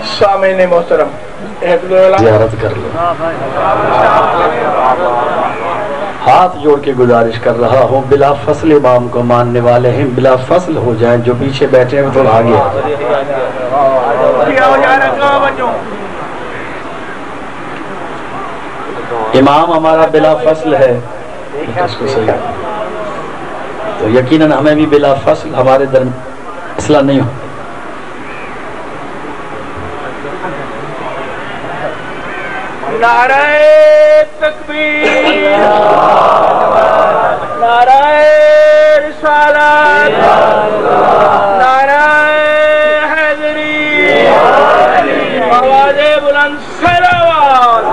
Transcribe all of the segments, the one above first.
سامعین محترم زیارت کر لو. ہاتھ جوڑ کے گزارش کر رہا ہوں بلا فصل امام کو ماننے والے ہیں بلا فصل ہو جائیں، جو پیچھے بیٹھے ہیں وہ تھوڑا آگے آ جائیں. امام ہمارا بلا فصل ہے اس کو صحیح، تو یقیناً ہمیں بھی بلا فصل ہمارے درمیان اصلاح نہیں ہو. نعرہ تکبیر، نعرہ رسالت، نعرہ حیدری، آواز بلند صلوات.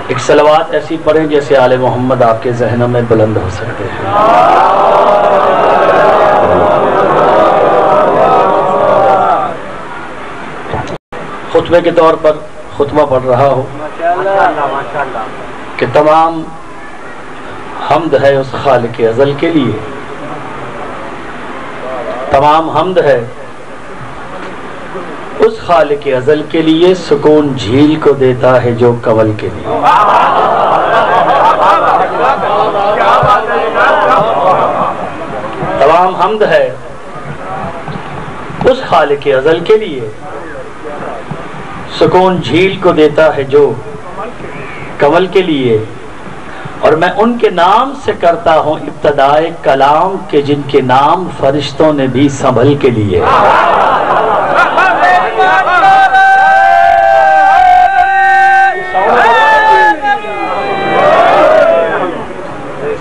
ایک صلوات ایسی پڑھیں جیسے آل محمد آپ کے ذہنوں میں بلند ہو سکتے ہیں. خطبے کے طور پر خطبہ پڑھ رہا ہوں کہ تمام حمد ہے اس خالق ازل کے لیے، تمام حمد ہے اس خالق ازل کے لیے، سکون جھیل کو دیتا ہے جو کنول کے لیے. تمام حمد ہے اس خالق ازل کے لیے، سکون جھیل کو دیتا ہے جو کنول کے لیے، اور میں ان کے نام سے کرتا ہوں ابتدائے کلام کے جن کے نام فرشتوں نے بھی سنبھل کے لیے.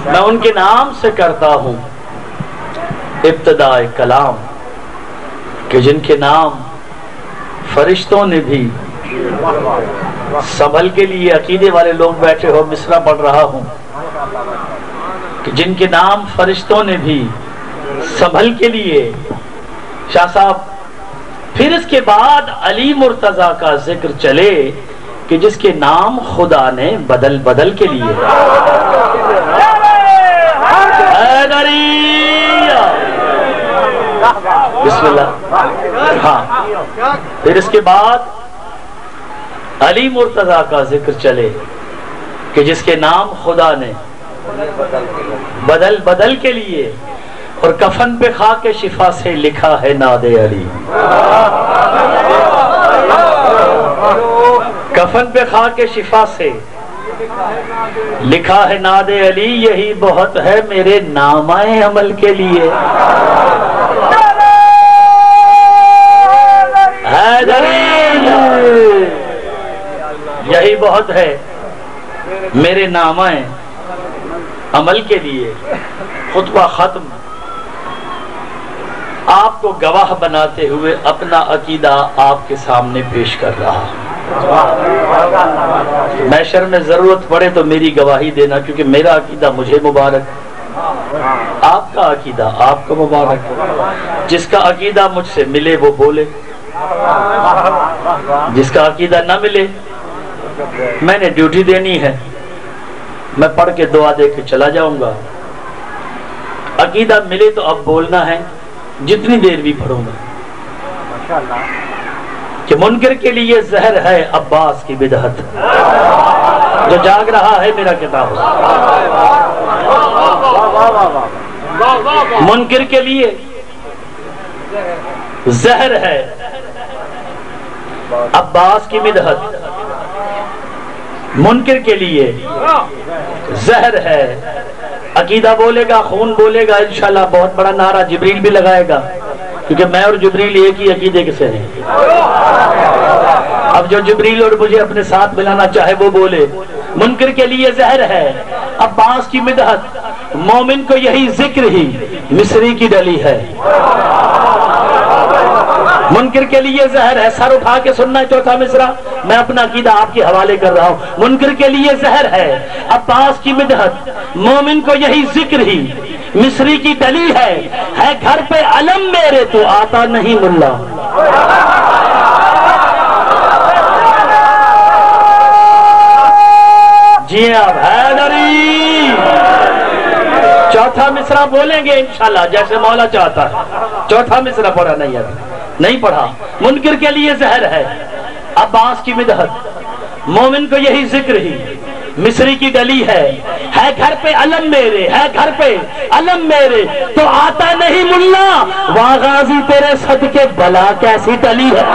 میں ان کے نام سے کرتا ہوں ابتدائے کلام کہ جن کے نام فرشتوں نے بھی سنبھل کے لیے. عقیدے والے لوگ بیٹھے ہو، مصرع پڑھ رہا ہوں کہ جن کے نام فرشتوں نے بھی سنبھل کے لیے. شاہ صاحب پھر اس کے بعد علی مرتضیٰ کا ذکر چلے کہ جس کے نام خدا نے بدل بدل کے لیے. بسم اللہ. ہاں پھر اس کے بعد علی مرتضیٰ کا ذکر چلے کہ جس کے نام خدا نے بدل بدل کے لیے، اور کفن پہ خاک شفا سے لکھا ہے ناد علی. کفن پہ خاک شفا سے لکھا ہے ناد علی، یہی بہت ہے میرے نامہ عمل کے لیے. یہی بہت ہے میرے نامہ عمل کے لیے. خطبہ ختم. آپ کو گواہ بناتے ہوئے اپنا عقیدہ آپ کے سامنے پیش کر رہا ہوں. محشر میں ضرورت پڑے تو میری گواہی دینا، کیونکہ میرا عقیدہ مجھے مبارک، آپ کا عقیدہ آپ کو مبارک. جس کا عقیدہ مجھ سے ملے وہ بولے، جس کا عقیدہ نہ ملے میں نے ڈیوٹی دینی ہے، میں پڑھ کے دعا دے کے چلا جاؤں گا. عقیدہ ملے تو اب بولنا ہے، جتنی دیر بھی پڑھوں گا. کہ منکر کے لیے زہر ہے عباس کی بدعت، جو جاگ رہا ہے میرا کتاب. منکر کے لیے زہر ہے عباس کی بدعت، منکر کے لیے زہر ہے. عقیدہ بولے گا، خون بولے گا، انشاءاللہ بہت بڑا نعرہ جبریل بھی لگائے گا، کیونکہ میں اور جبریل ایک ہی عقیدے کے سے ہیں. اب جو جبریل اور مجھے اپنے ساتھ ملانا چاہے وہ بولے. منکر کے لیے زہر ہے عباس کی مدحت، مومن کو یہی ذکر ہی مصری کی ڈلی ہے. منکر کے لیے زہر ہے، سر اٹھا کے سننا ہے چوتھا مصرع، میں اپنا عقیدہ آپ کے حوالے کر رہا ہوں. منکر کے لیے زہر ہے عباس کی مدحت، مومن کو یہی ذکر ہی مصری کی ڈلی ہے. گھر پہ علم میرے تو آتا نہیں ملا. جی آپ حیدری چوتھا مصرع بولیں گے انشاءاللہ جیسے مولا چاہتا ہے. چوتھا مصرع پڑھا نہیں ابھی نہیں پڑھا. منکر کے لیے زہر ہے عباس کی مدحت, مومن کو یہی ذکر ہی مصری کی ڈلی ہے گھر پہ علم میرے, ہے گھر پہ علم میرے تو آتا نہیں ملا, واہ غازی تیرے صدقے بلا کیسی ٹلی ہے.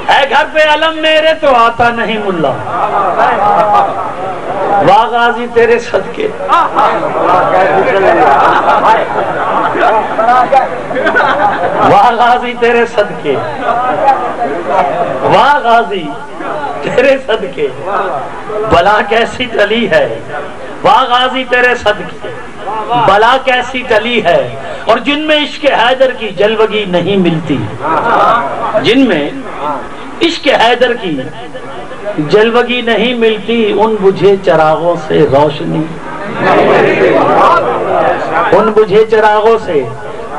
ہے گھر پہ علم میرے تو آتا نہیں ملا, واہ غازی تیرے صدقے واہ غازی تیرے صدقے واہ غازی تیرے صدقے بلا کیسی ٹلی ہے, واہ غازی تیرے صدقے بلا کیسی ٹلی ہے. اور جن میں عشق حیدر کی جلوگی نہیں ملتی, جن میں عشق حیدر کی جلوگی نہیں ملتی, ان بجھے چراغوں سے روشنی, ان بجھے چراغوں سے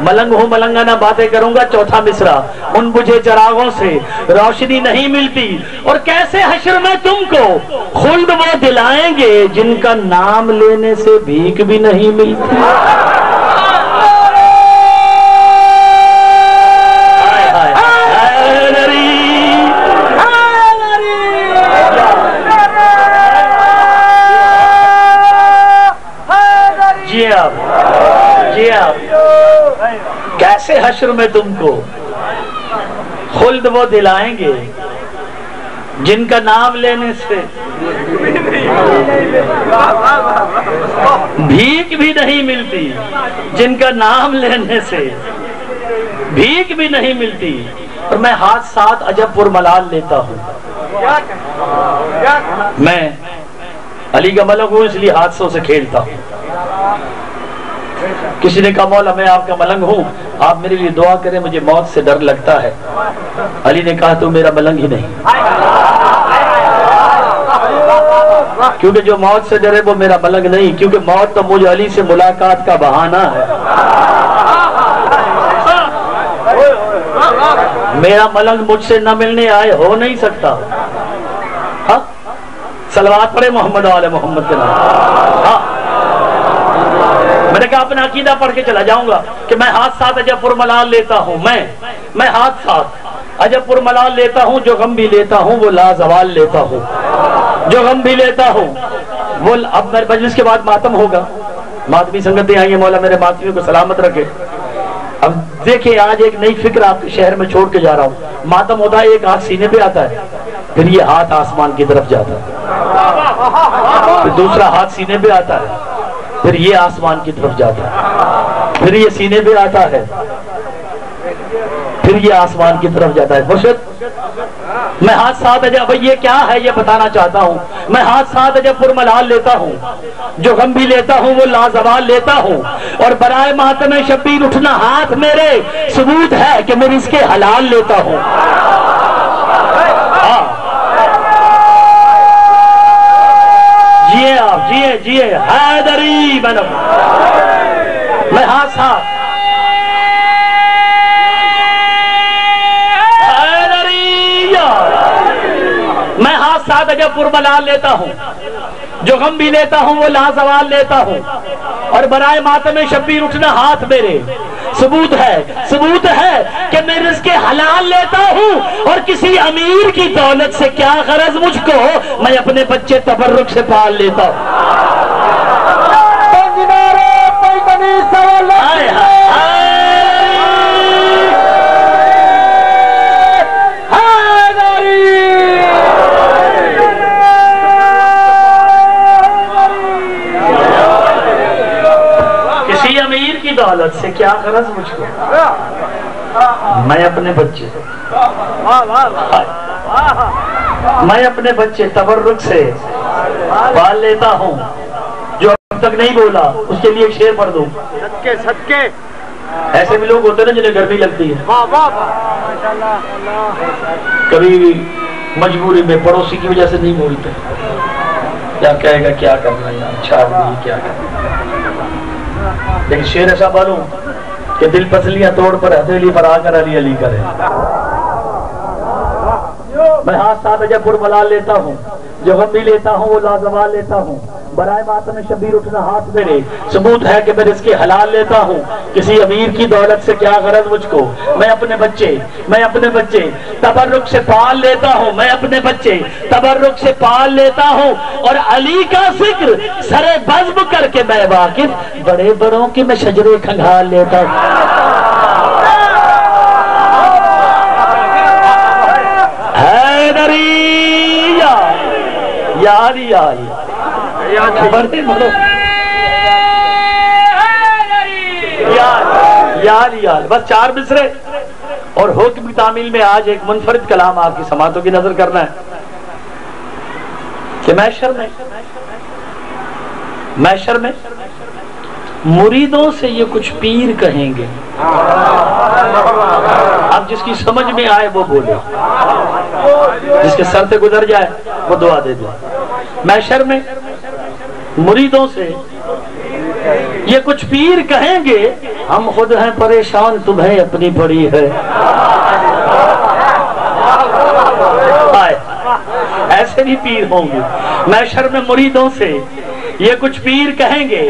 ملنگ ہوں ملنگانہ باتیں کروں گا. چوتھا مصرع ان بجھے چراغوں سے روشنی نہیں ملتی, اور کیسے حشر میں تم کو خلد وہ دلائیں گے جن کا نام لینے سے بھیک بھی نہیں ملتی. جی آپ کیسے حشر میں تم کو خلد وہ دلائیں گے جن کا نام لینے سے بھیک بھی نہیں ملتی, جن کا نام لینے سے بھیک بھی نہیں ملتی. اور میں ہاتھ ساتھ عجب پر ملال لیتا ہوں, میں علی کا ملک ہوں اس لیے حادثوں سے کھیلتا ہوں. کسی نے کہا مولا میں آپ کا ملنگ ہوں, آپ میرے لیے دعا کریں, مجھے موت سے ڈر لگتا ہے. علی نے کہا تو میرا ملنگ ہی نہیں, کیونکہ جو موت سے ڈرے وہ میرا ملنگ نہیں, کیونکہ موت تو مجھے علی سے ملاقات کا بہانہ ہے. میرا ملنگ مجھ سے نہ ملنے آئے ہو نہیں سکتا. صلوات پڑھے محمد والے محمد کے نام. میں نے کہا اپنا عقیدہ پڑھ کے چلا جاؤں گا کہ میں ہاتھ ساتھ عجب پر ملال لیتا ہوں, میں ہاتھ ساتھ عجب پر ملال لیتا ہوں, جو غم بھی لیتا ہوں وہ لازوال لیتا ہوں, جو غم بھی لیتا ہوں وہ. اب میرے مجلس کے بعد ماتم ہوگا, ماتمی سنگتیں آئیں گے, مولا میرے ماتمیوں کو سلامت رکھے. اب دیکھیں آج ایک نئی فکر آپ کے شہر میں چھوڑ کے جا رہا ہوں. ماتم ہوتا ہے ایک ہاتھ سینے پہ آتا ہے, پھر یہ ہاتھ آسمان کی طرف جاتا ہے, پھر دوسرا ہاتھ سینے پہ آتا ہے, پھر یہ آسمان کی طرف جاتا ہے, پھر یہ سینے پہ آتا ہے, پھر یہ آسمان کی طرف جاتا ہے. مرشد میں ہاتھ ساتھ عجب, یہ کیا ہے یہ بتانا چاہتا ہوں. میں ہاتھ ساتھ عجب پر ملال لیتا ہوں, جو غم بھی لیتا ہوں وہ لازوال لیتا ہوں, اور برائے ماتم شبیر اٹھنا ہاتھ میرے ثبوت ہے کہ میں رزق حلال لیتا ہوں. جیے آپ جیے حیدری بنو. میں ہاتھ ساتھ میں ہاتھ ساتھ عجب پر ملال لیتا ہوں, جو غم بھی لیتا ہوں وہ لازوال لیتا ہوں, اور برائے ماتم شبیر اٹھنا ہاتھ میرے ثبوت ہے کہ میں رزق حلال لیتا ہوں, اور کسی امیر کی دولت سے کیا غرض مجھ کو, میں اپنے بچے تبرک سے پال لیتا ہوں. دولت سے کیا غرض مجھ کو, میں اپنے بچے تبرک سے پال لیتا ہوں. جو اب تک نہیں بولا اس کے لیے ایک شعر پڑھ دوں. صدقے صدقے ایسے بھی لوگ ہوتے ہیں نا جنہیں گرمی لگتی ہے، واہ واہ ماشاءاللہ، کبھی مجبوری میں پڑوسی کی وجہ سے نہیں بولتے، کیا کہے گا کیا کرنا ہے اچھا آدمی کیا کرنا، لیکن شیر ایسا معلوم کہ دل پسلیاں توڑ پر ہتھیلی پر آ کر علی علی کرے۔ میں ہاتھ ساتھ جب برملا لیتا ہوں، جو غم بھی لیتا ہوں وہ لازوال لیتا ہوں، برائے ماتم شبیر اٹھنا ہاتھ میرے، ثبوت ہے کہ میں رزق حلال لیتا ہوں، کسی امیر کی دولت سے کیا غرض مجھ کو، میں اپنے بچے تبرک سے پال لیتا ہوں، میں اپنے بچے تبرک سے پال لیتا ہوں، اور علی کا ذکر سرے بزم کر کے میں واقف بڑے بڑوں کی میں شجرے کھنگال لیتا ہوں۔ یاری بڑھتے بڑھو یار بس 4 مصرے اور حکم کی تعمیل میں آج ایک منفرد کلام آپ کی سماعتوں کی نظر کرنا ہے کہ محشر میں مریدوں سے یہ کچھ پیر کہیں گے، اب جس کی سمجھ میں آئے وہ بولے، جس کے سر سے گزر جائے وہ دعا دے دے۔ محشر میں مریدوں سے یہ کچھ پیر کہیں گے، ہم خود ہیں پریشان تمہیں اپنی پڑی ہے، ایسے بھی پیر ہوں گے۔ محشر میں مریدوں سے یہ کچھ پیر کہیں گے،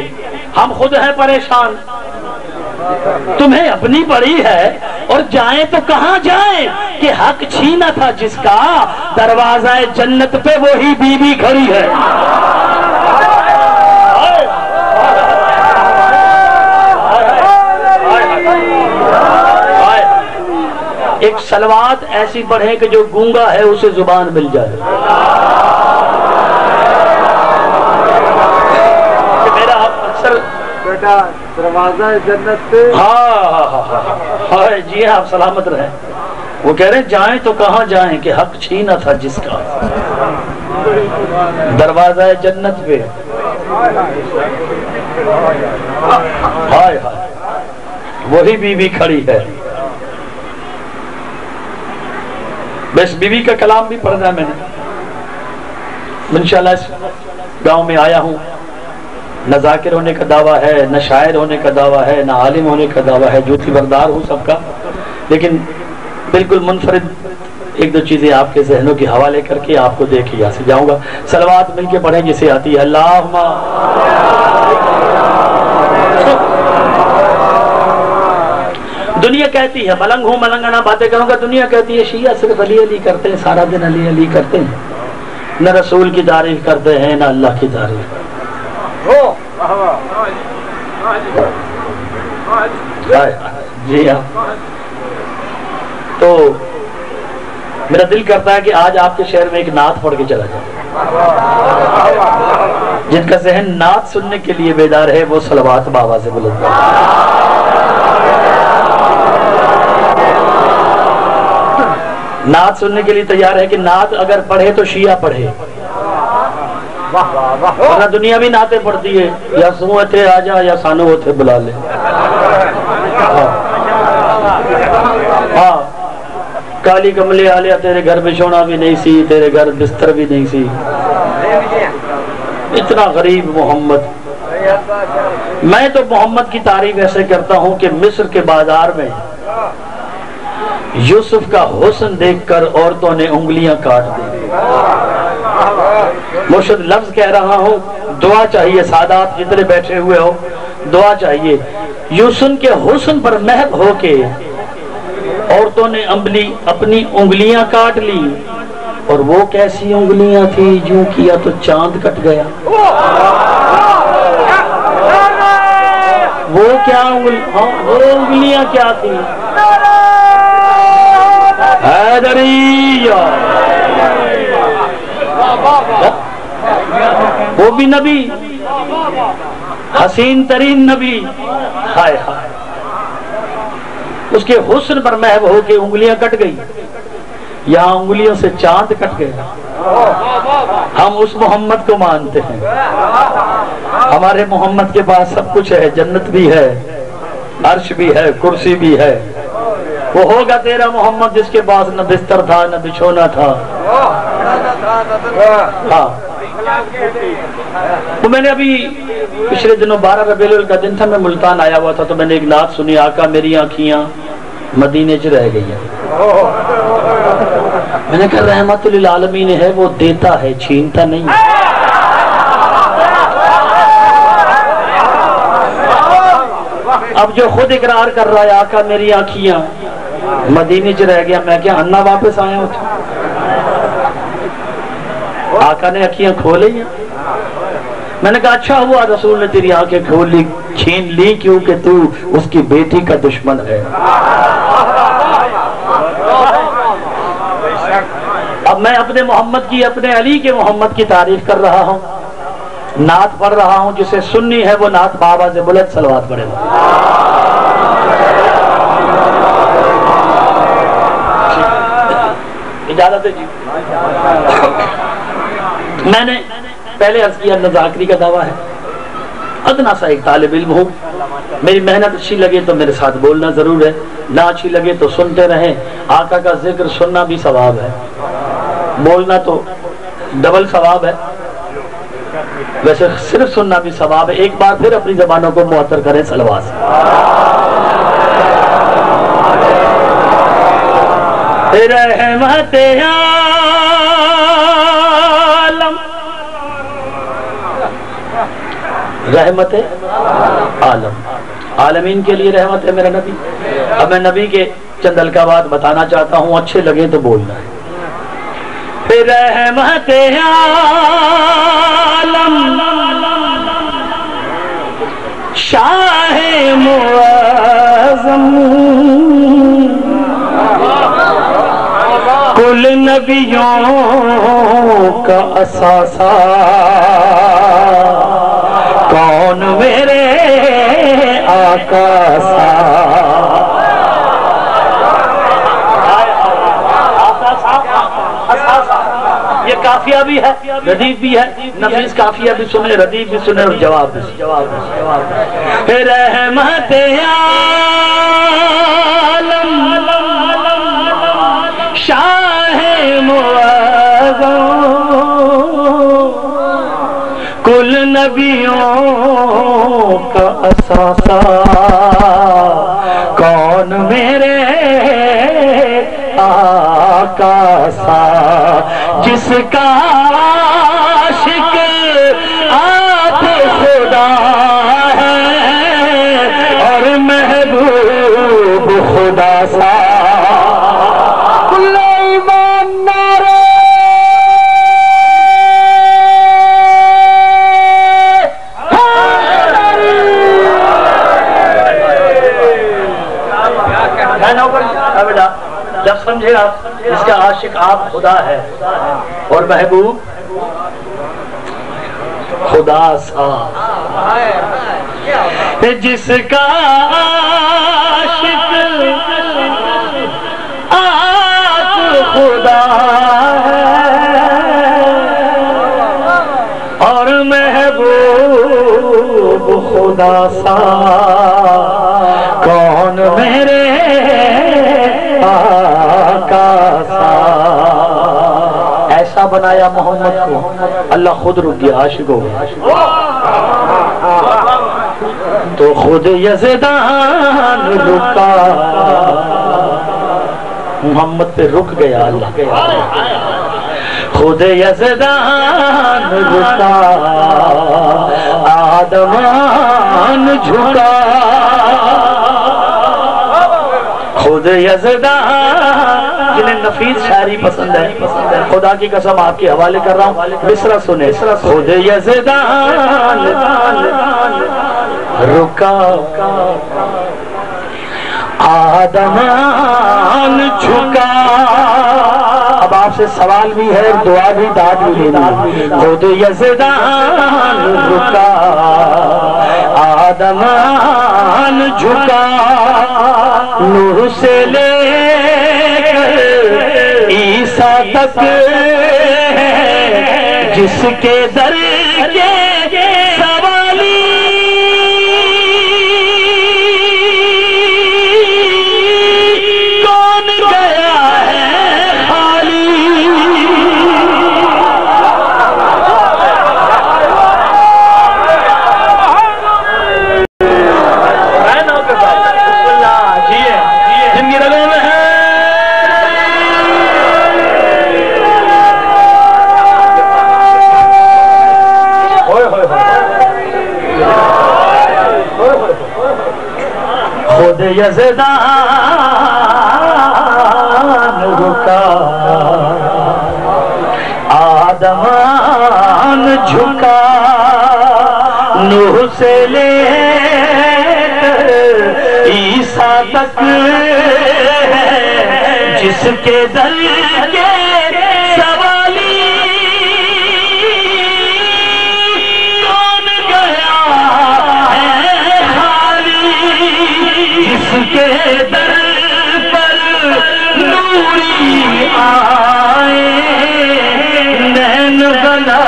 ہم خود ہیں پریشان تمہیں اپنی پڑی ہے، اور جائیں تو کہاں جائیں کہ حق چھینا تھا جس کا، دروازہ جنت پہ وہی بی بی کھڑی ہے۔ ایک صلوات ایسی پڑھیں کہ جو گونگا ہے اسے زبان مل جائے۔ میرا اکثر بیٹا دروازہ جنت پہ، ہاں جی ہاں آپ سلامت رہیں۔ وہ کہہ رہے ہیں جائیں تو کہاں جائیں کہ حق چھینا تھا جس کا، دروازہ جنت پہ ہائے ہائے وہی بی بی کھڑی ہے۔ بس بی بی کا کلام بھی پڑھنا ہے میں نے، انشاءاللہ اس گاؤں میں آیا ہوں، نہ ذاکر ہونے کا دعویٰ ہے، نہ شاعر ہونے کا دعویٰ ہے، نہ عالم ہونے کا دعویٰ ہے، جوتی بردار ہوں سب کا، لیکن بالکل منفرد ایک دو چیزیں آپ کے ذہنوں کے حوالے کر کے آپ کو دے کے یہاں سے جاؤں گا۔ صلوات مل کے پڑھیں جسے آتی ہے۔ اللہم دنیا کہتی ہے ملنگ ہوں ملنگانہ باتیں کروں گا، دنیا کہتی ہے شیعہ صرف علی علی کرتے ہیں، سارا دن علی علی کرتے ہیں، نہ رسول کی تعریف کرتے ہیں نہ اللہ کی تعریف۔ جی ہاں، تو میرا دل کرتا ہے کہ آج آپ کے شہر میں ایک نعت پڑھ کے چلا جائے، جن کا ذہن نعت سننے کے لیے بیدار ہے وہ صلوات بابا سے بلند کریں۔ نعت سننے کے لیے تیار ہے کہ نعت اگر پڑھے تو شیعہ پڑھے، ورنہ دنیا بھی نعتیں پڑھتی ہے، یا سنو تھے آجا یا سانو تھے بلا لے۔ ہاں کالی کملی آلیا تیرے گھر بچھونا بھی نہیں سی، تیرے گھر بستر بھی نہیں سی، اتنا غریب محمد۔ میں تو محمد کی تعریف ایسے کرتا ہوں کہ مصر کے بازار میں یوسف کا حسن دیکھ کر عورتوں نے انگلیاں کاٹ دی۔ مرشد لفظ کہہ رہا ہوں، دعا چاہیے، سادات جتنے بیٹھے ہوئے ہو دعا چاہیے۔ یوسف کے حسن پر محب ہو کے عورتوں نے اپنی انگلیاں کاٹ لی، اور وہ کیسی انگلیاں تھی، جو کیا تو چاند کٹ گیا۔ وہ کیا انگلیاں کیا تھی؟ حیدریہ، وہ بھی نبی، حسین ترین نبی، ہائے ہائے، اس کے حسن پر محب ہو کے انگلیاں کٹ گئی، یہاں انگلیوں سے چاند کٹ گیا۔ ہم اس محمد کو مانتے ہیں، ہمارے محمد کے پاس سب کچھ ہے، جنت بھی ہے، عرش بھی ہے، کرسی بھی ہے. وہ ہوگا تیرا محمد جس کے پاس نہ بستر تھا نہ بچھونا تھا. ہاں تو میں نے ابھی پچھلے دنوں 12 ربیع الاول کا دن تھا، میں ملتان آیا ہوا تھا تو میں نے ایک نعت سنی، آقا میری آنکھیاں مدینے چ رہ گئی ہیں. میں نے کہا رحمت للعالمین ہے، وہ دیتا ہے چھینتا نہیں. اب جو خود اقرار کر رہا ہے آقا میری آنکھیاں مدینے چ رہ گیا، میں کیا انا واپس آیا ہوں؟ آقا نے آنکھیاں کھولے ہیں. میں نے کہا اچھا ہوا رسول نے تیری آنکھیں کھول لی، چھین لی، کیونکہ تو اس کی بیٹی کا دشمن ہے. اب میں اپنے محمد کی، اپنے علی کے محمد کی تعریف کر رہا ہوں، نعت پڑھ رہا ہوں. جسے سننی ہے وہ نعت بابا سے بلند صلوات پڑھے گا. اجازت ہے جی. میں نے پہلے عرض کیا نذاکری کا دعویٰ ہے، ادنا سا ایک طالب علم ہوں. میری محنت اچھی لگے تو میرے ساتھ بولنا ضرور ہے، نہ اچھی لگے تو سنتے رہیں. آقا کا ذکر سننا بھی ثواب ہے، بولنا تو ڈبل ثواب ہے. ویسے صرف سننا بھی ثواب ہے. ایک بار پھر اپنی زبانوں کو معطر کریں صلوات سے. رحمت عالم، رحمت عالم، عالمین کے لیے رحمت ہے میرا نبی. اب میں نبی کے چند القابات بتانا چاہتا ہوں، اچھے لگے تو بولنا ہے. رحمت عالم شاہ معظم کل نبیوں کا اثاثہ، کون میرے آقا سا. یہ کافیہ بھی ہے، ردیف بھی ہے. نفیس کافیہ بھی سنے، ردیف بھی سنے اور جواب بھی. رحمت عالم شاہ معظم کل نبیوں کا اثاثہ، کون میرے آقا سا. جس کا عاشق آت خدا ہے اور محبوب خدا سا. جب سمجھے آپ اس کا عاشق آپ خدا ہے اور محبوب خدا سا. جس کا عاشق آپ خدا ہے اور محبوب خدا سا، کون میرے آقا سا. ایسا بنایا محمد کو اللہ خود رک گیا عاشق ہو تو خود یزدان رکا، محمد پہ رک گیا اللہ، خود یزدان رکا، آدمان جھکا، خود یزدان. جنہیں نفیس شاعری پسند ہے خدا کی قسم آپ کے حوالے کر رہا ہوں، مصرع سنیں. خود یزدان رکا، آدمان جھکا. اب آپ سے سوال بھی ہے، دعا بھی، داد بھی لینا. خود یزدان رکا، آدمان جھکا، نوح سے لے عیسیٰ تک جس کے در کے سوالی یزدان رکا آدمان جھکا نوح سے لے عیسیٰ تک جس کے در کے سوالی کون گیا ہے خالی جس کے در پر نوری آئے نین بنا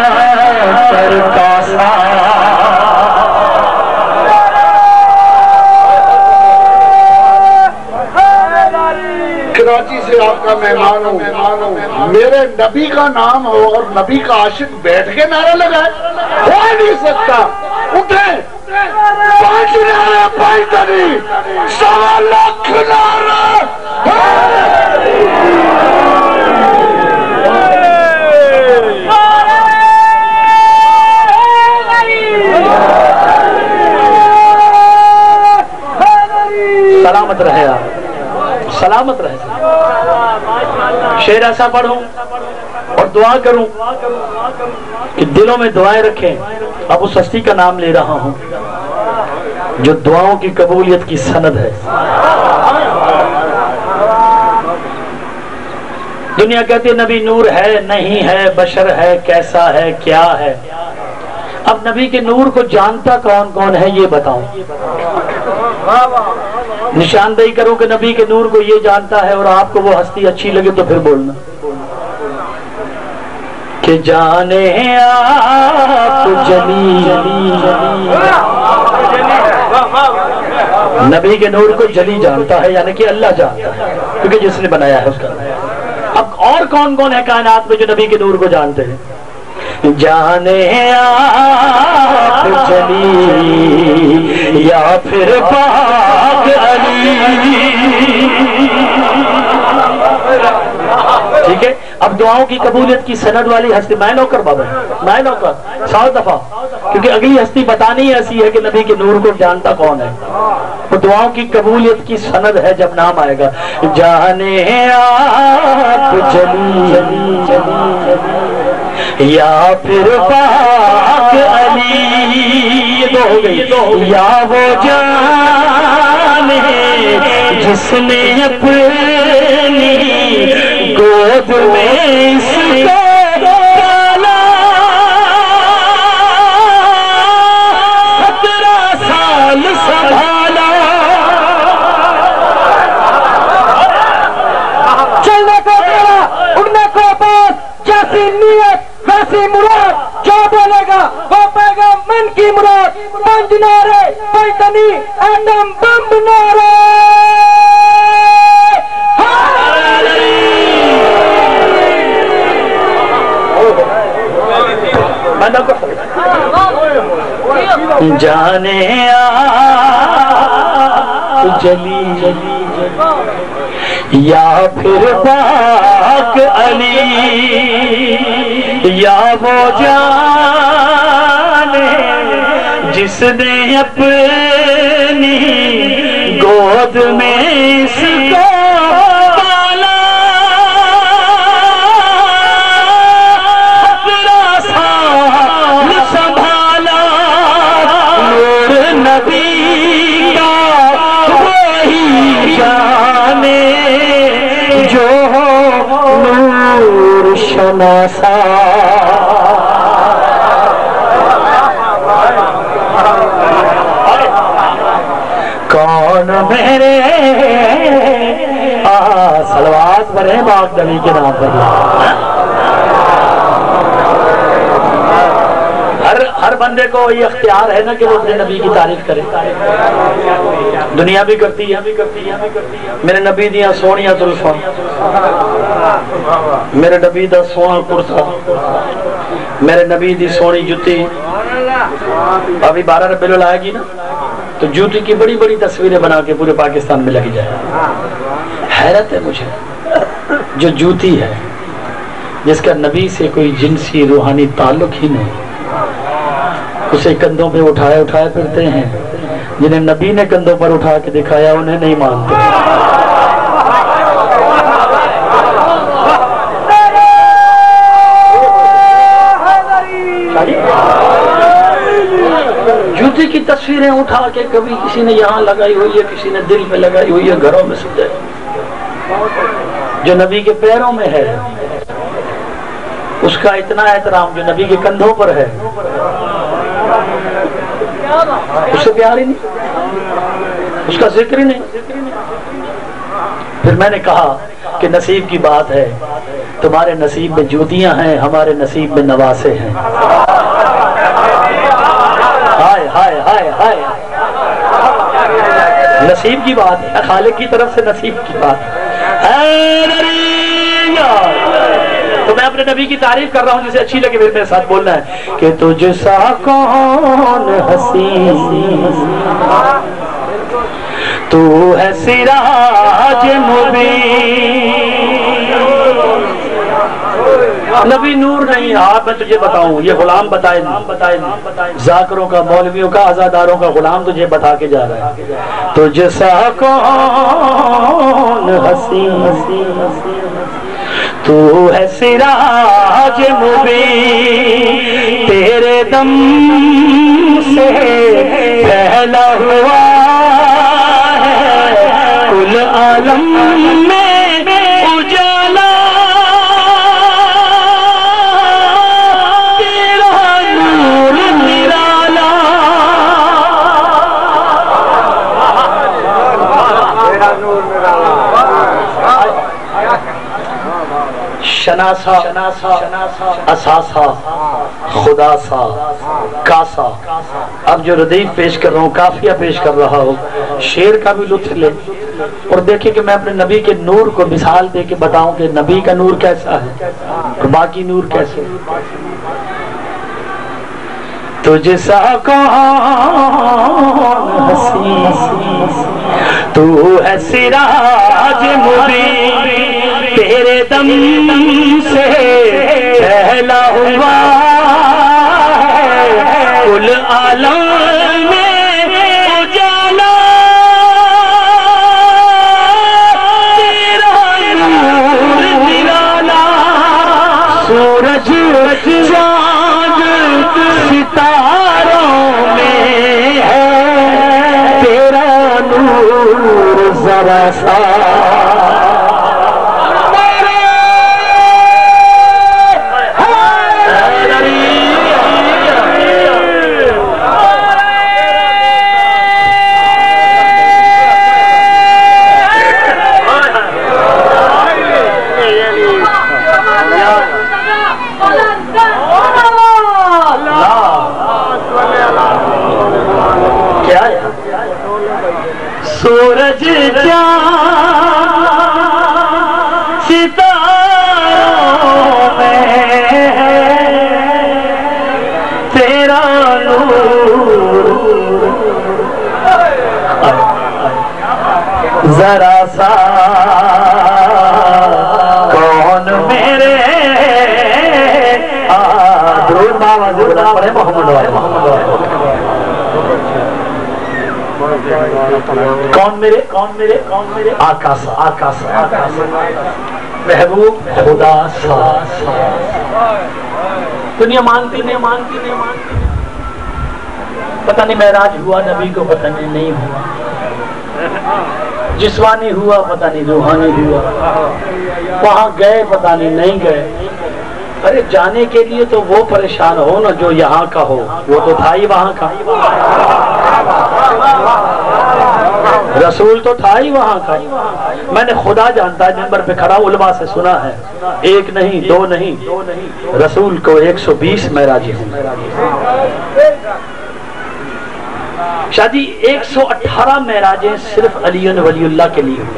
کر کاسا کراچی سے آپ کا مہمان ہوں، میرے نبی کا نام ہو اور نبی کا عاشق بیٹھ کے نعرہ لگائے، ہو نہیں سکتا. اٹھے 5 نعرے 5 دنی 1.25 لاکھ نعرہ. سلامت رہے آپ، سلامت رہے. شعر ایسا پڑھوں اور دعا کروں کہ دلوں میں دعائیں رکھیں. اب اس ہستی کا نام لے رہا ہوں جو دعاؤں کی قبولیت کی سند ہے. دنیا کہتی ہے نبی نور ہے نہیں ہے، بشر ہے کیسا ہے کیا ہے. اب نبی کے نور کو جانتا کون کون ہے یہ بتاؤں. نشاندہی کروں کہ نبی کے نور کو یہ جانتا ہے اور آپ کو وہ ہستی اچھی لگے تو پھر بولنا کہ جانے آپ جلی. نبی کے نور کو جلی جانتا ہے یعنی کہ اللہ جانتا ہے کیونکہ جس نے بنایا ہے اس کا. اب اور کون کون ہے کائنات میں جو نبی کے نور کو جانتے ہیں؟ جانے آپ جلی یا پھر پاک علی. ٹھیک ہے. اب دعاؤں کی قبولیت کی سند والی ہستی میں نوکر بابا، میں نوکر 100 دفعہ، کیونکہ اگلی ہستی بتانی ایسی ہے کہ نبی کے نور کو جانتا کون ہے. وہ دعاؤں کی قبولیت کی سند ہے جب نام آئے گا. جانے آپ جلی یا پھر پاک علی. یہ دو ہو گئی. یا وہ جان ہے جس نے اپنی گود میں اس کو پالا 17 سال سنبھالا. چلنے کو تیرا اڑنے کو پاس، جیسی نیت ویسی مراد، جو بولے گا وہ پائے گا من کی مراد. 5 نعرے 5 دنی ایٹم بم نعرے. جانے آپ جلی یا پھر پاک علی. یا وہ جان جس نے اپنی گود میں اس کو پالا 17 سال سنبھالا. نور نبی کا وہی جانے جو نور شناسا. کون میرے صلوات پڑھیں پاک نبی کے نام پر. ہر بندے کو یہ اختیار ہے نا کہ وہ اپنے نبی کی تعریف کرے. دنیا بھی کرتی ہے. میرے نبی دیا سونیاں زلفاں، میرے نبی دا سونا کرتا، میرے نبی دی سونی جتی. ابھی 12 ربیع الاول آئے گی نا تو جوتی کی بڑی بڑی تصویریں بنا کے پورے پاکستان میں لگی جائے. حیرت ہے مجھے جو جوتی ہے جس کا نبی سے کوئی جنسی روحانی تعلق ہی نہیں، اسے کندھوں پہ اٹھائے پھرتے ہیں. جنہیں نبی نے کندھوں پر اٹھا کے دکھایا انہیں نہیں مانتے. جوتی کی تصویریں اٹھا کے کبھی کسی نے یہاں لگائی ہوئی ہے, کسی نے دل پہ لگائی ہوئی ہے, گھروں میں سجائے. جو نبی کے پیروں میں ہے اس کا اتنا احترام جو نبی کے کندھوں پر ہے اس سے پیار ہی نہیں, اس کا ذکر ہی نہیں. پھر میں نے کہا کہ نصیب کی بات ہے, تمہارے نصیب میں جوتیاں ہیں, ہمارے نصیب میں نواسے ہیں. ہائے ہائے ہائے ہائے, نصیب کی بات ہے, خالق کی طرف سے نصیب کی بات ہے. تو میں اپنے نبی کی تعریف کر رہا ہوں, جسے اچھی لگے میرے ساتھ بولنا ہے کہ تجھ سا کون حسین تو ہے سراج مبین. نبی نور نہیں. آپ میں تجھے بتاؤں, یہ غلام بتائے ذاکروں کا, مولویوں کا, عزاداروں کا غلام تجھے بتا کے جا رہا ہے. تجھ سا کون حسین تو ہے سراج مبین, تیرے دم سے پھیلا ہوا ہے کل عالم میں اجالا, تیرا نور نرالا. شناسا اساسا خدا سا کاسا. اب جو ردیف پیش کر رہا ہوں, کافیہ پیش کر رہا ہوں, شعر کا بھی لطف لے اور دیکھیں کہ میں اپنے نبی کے نور کو مثال دے کے بتاؤں کہ نبی کا نور کیسا ہے اور باقی نور کیسے. تجھ سا کون حسین تو ہے سراج مبین, تیرے دم سے پھیلا ہوا ہے کل عالم میں اجالا, تیرا نور نرالا. سورج چاند ستاروں میں ہے تیرا نور ذرا سا. سورج ستاروں میں تیرا نور ذرا سا کون میرے درود بابا درود پڑھے محمد والے کون میرے آقا سا محبوب خدا سا. دنیا مانتی نہیں, پتہ نہیں معراج ہوا نبی کو, پتہ نہیں ہوا, جسمانی ہوا پتہ نہیں روحانی ہوا, وہاں گئے پتہ نہیں گئے. ارے جانے کے لیے تو وہ پریشان ہو نا جو یہاں کا ہو, وہ تو تھا ہی وہاں کا, رسول تو تھا ہی وہاں کا. میں نے خدا جانتا ہے, ممبر پہ کھڑا علماء سے سنا ہے, ایک نہیں دو نہیں, رسول کو 120 معراجیں ہوں. شادی 118 معراجیں صرف علی ولی اللہ کے لیے ہوئی.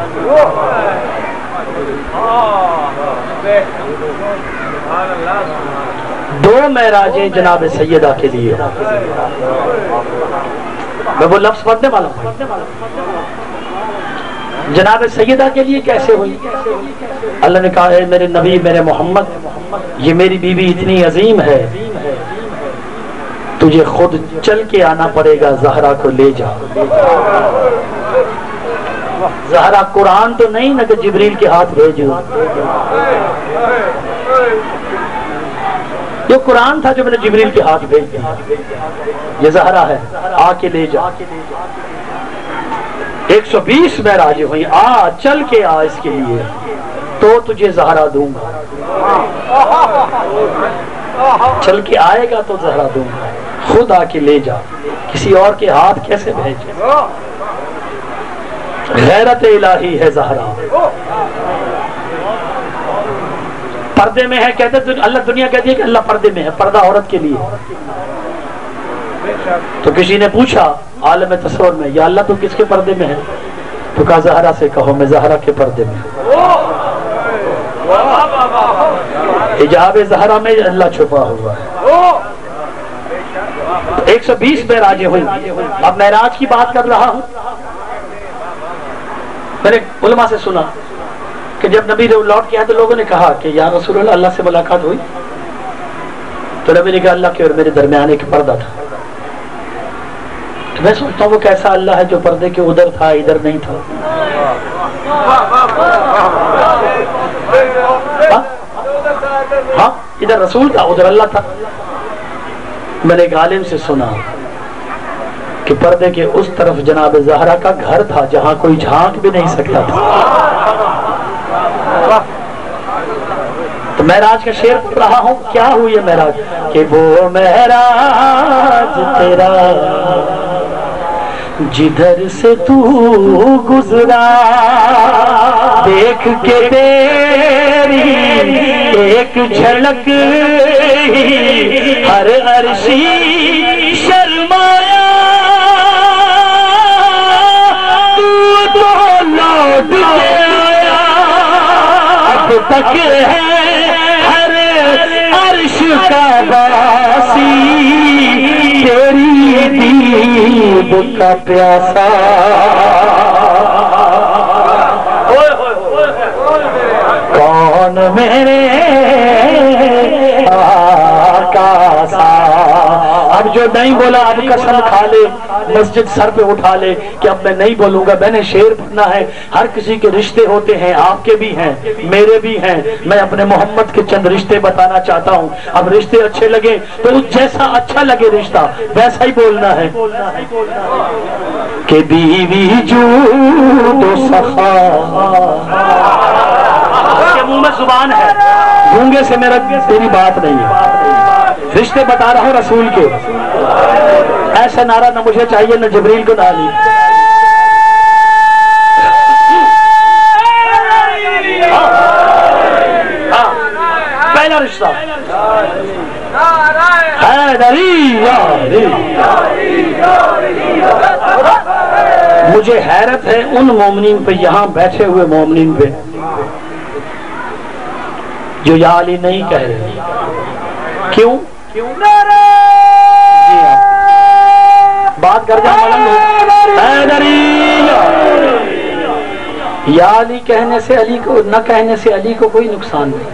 دو معراجیں جناب سیدہ کے لیے. میں وہ لفظ پڑھنے والا ہوں, جناب سیدہ کے لیے کیسے ہوئی. اللہ نے کہا اے میرے نبی میرے محمد, یہ میری بیوی اتنی عظیم ہے تجھے خود چل کے آنا پڑے گا، زہرا کو لے جا۔ زہرا قرآن تو نہیں نہ کہ جبریل کے ہاتھ بھیجو، یہ قرآن تھا جو میں نے جبریل کے ہاتھ بھیج دیا، یہ زہرا ہے، آ کے لے جا۔ 120 معراجیں ہوئی، آ چل کے آ اس کے لیے تو تجھے زہرا دوں گا، چل کے آئے گا تو زہرا دوں گا، خود آ کے لے جا، کسی اور کے ہاتھ کیسے بھیجے؟ غیرت الہی ہے زہرا، پردے میں ہے، کہتے اللہ، دنیا کہتی ہے کہ اللہ پردے میں ہے، پردہ عورت کے لیے۔ تو کسی نے پوچھا عالم تصور میں، یا اللہ تو کس کے پردے میں ہے؟ تو کہا زہرا سے کہو میں زہرا کے پردے میں۔ حجاب زہرا میں اللہ چھپا ہوا ہے۔ 120 معراجیں ہوئی۔ اب معراج کی بات کر رہا ہوں، میں نے علماء سے سنا کہ جب نبی لوٹ کے آئے تو لوگوں نے کہا کہ یا رسول اللہ، اللہ سے ملاقات ہوئی؟ تو نبی نے کہا اللہ کے اور میرے درمیان ایک پردہ تھا۔ تو میں سوچتا ہوں وہ کیسا اللہ ہے جو پردے کے ادھر تھا ادھر نہیں تھا؟ ہاں، ادھر رسول تھا ادھر اللہ تھا۔ میں نے ایک عالم سے سنا کہ پردے کے اس طرف جناب زہرا کا گھر تھا جہاں کوئی جھانک بھی نہیں سکتا تھا۔ تو معراج کا شعر پڑھ رہا ہوں، کیا ہوئی ہے معراج؟ کہ وہ معراج تیرا جدھر سے تو گزرا، دیکھ کے تیری ایک جھلک ہر عرشی شرمایا، تو لوٹ کے آیا، اب تک ہے ہر عرش کا باسی، تیری دید کا پیاسا۔ کون میرے آقا سا، اب جو نہیں بولا اب قسم کھا لے، مسجد سر پہ اٹھا لے کہ اب میں نہیں بولوں گا۔ میں نے شعر پڑھنا ہے، ہر کسی کے رشتے ہوتے ہیں، آپ کے بھی ہیں میرے بھی ہیں، میں اپنے محمد کے چند رشتے بتانا چاہتا ہوں۔ اب رشتے اچھے لگے تو جیسا اچھا لگے رشتہ ویسا ہی بولنا ہے کہ بیوی جود و سخا، اس کے منہ میں زبان ہے، گونگے سے میرا تیری بات نہیں ہے، رشتے بتا رہا ہوں رسول کے۔ ایسا نعرہ نہ مجھے چاہیے نہ جبریل کو نہ علی۔ پہلا رشتہ مجھے حیرت ہے ان مومنین پہ، یہاں بیٹھے ہوئے مومنین پہ جو یا علی نہیں کہہ رہے۔ کیوں؟ بات کر جائیں ملنگ ہو، یا علی کہنے سے علی کو، نہ کہنے سے علی کو کوئی نقصان نہیں۔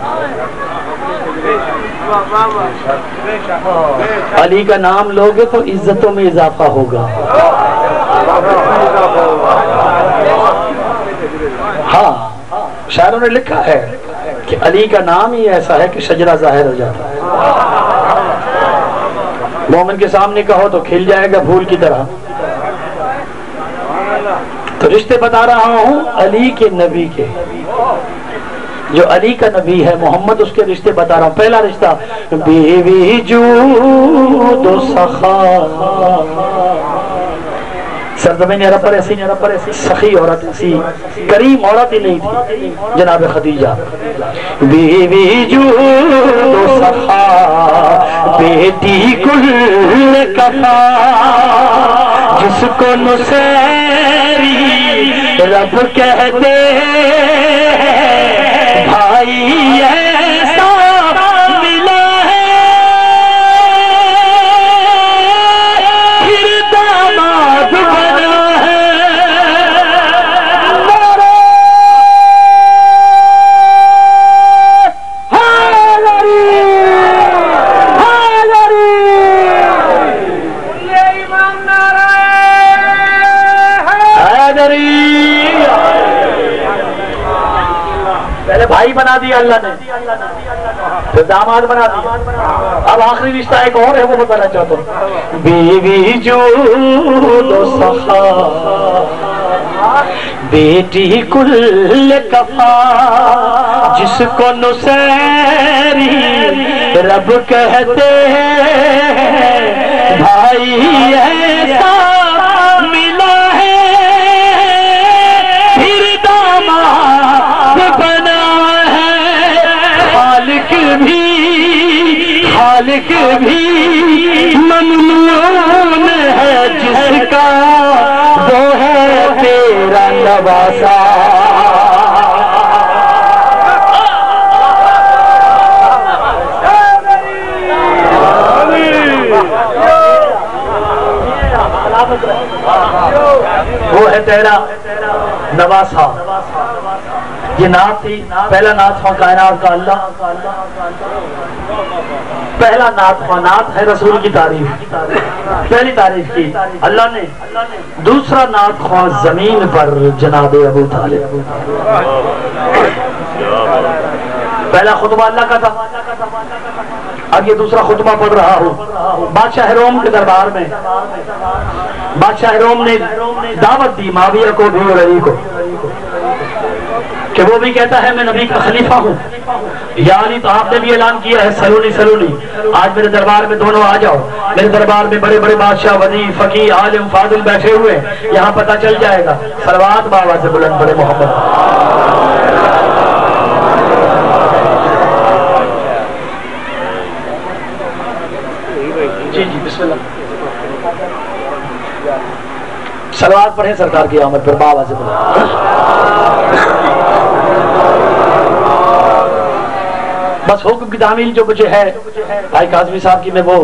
علی کا نام لوگے تو عزتوں میں اضافہ ہوگا۔ ہاں، شاعروں نے لکھا ہے کہ علی کا نام ہی ایسا ہے کہ شجرہ ظاہر ہو جاتا ہے، مومن کے سامنے کہو تو کھل جائے گا پھول کی طرح۔ تو رشتے بتا رہا ہوں علی کے نبی کے، جو علی کا نبی ہے محمد، اس کے رشتے بتا رہا ہوں۔ پہلا رشتہ بیوی جود و سخا، سرزمین عرب پر ایسی سخی عورت، ایسی کریم عورت ہی نہیں تھی جناب خدیجہ۔ بیوی جود و سخا، بیٹی کل کفا، جس کو نصیری رب کہتے ہیں، بھائی ایسا ملا ہے، پھر داماد بنا ہے۔ پہلے بھائی بنا دیا اللہ نے، پھر داماد بنا دیا، اب آخری رشتہ ایک اور ہے وہ بتانا چاہتا ہوں. بیوی جود و سخا بیٹی کل کفا، جس کو نصیری رب کہتے ہیں، بھائی ایسا ملا ہے پھر داماد بنا ہے. خالق بھی ممنون ہے جس کا وہ ہے تیرا نواسا. وہ ہے تیرا نواسا. یہ نعت تھی، پہلا نعت خواہ کائنات کا اللہ، پہلا نعت خواہ نعت ہے رسول کی تعریف، پہلی تعریف کی اللہ نے. دوسرا نعت خواہ زمین پر جناب ابو طالب. پہلا خطبہ اللہ کا تھا، اب یہ دوسرا خطبہ پڑھ رہا ہوں. بادشاہ روم کے دربار میں بادشاہ روم نے دعوت دی معاویہ کو بھی اور علی کو کہ وہ بھی کہتا ہے میں نبی کا خلیفہ ہوں. یا علی تو آپ نے بھی اعلان کیا ہے سلونی سلونی، آج میرے دربار میں دونوں آ جاؤ. میرے دربار میں بڑے بڑے بادشاہ، وزیر، فقیہ، عالم، فاضل بیٹھے ہوئے، یہاں پتہ چل جائے گا. صلوات بابا سے بلند بڑے محمد. جی جی بسم اللہ. صلوات پڑھیں سرکار کی آمد پر بابا سے بلند. بس حکم کی تعمیل جو مجھے ہے بھائی کاظمی صاحب کی، میں وہ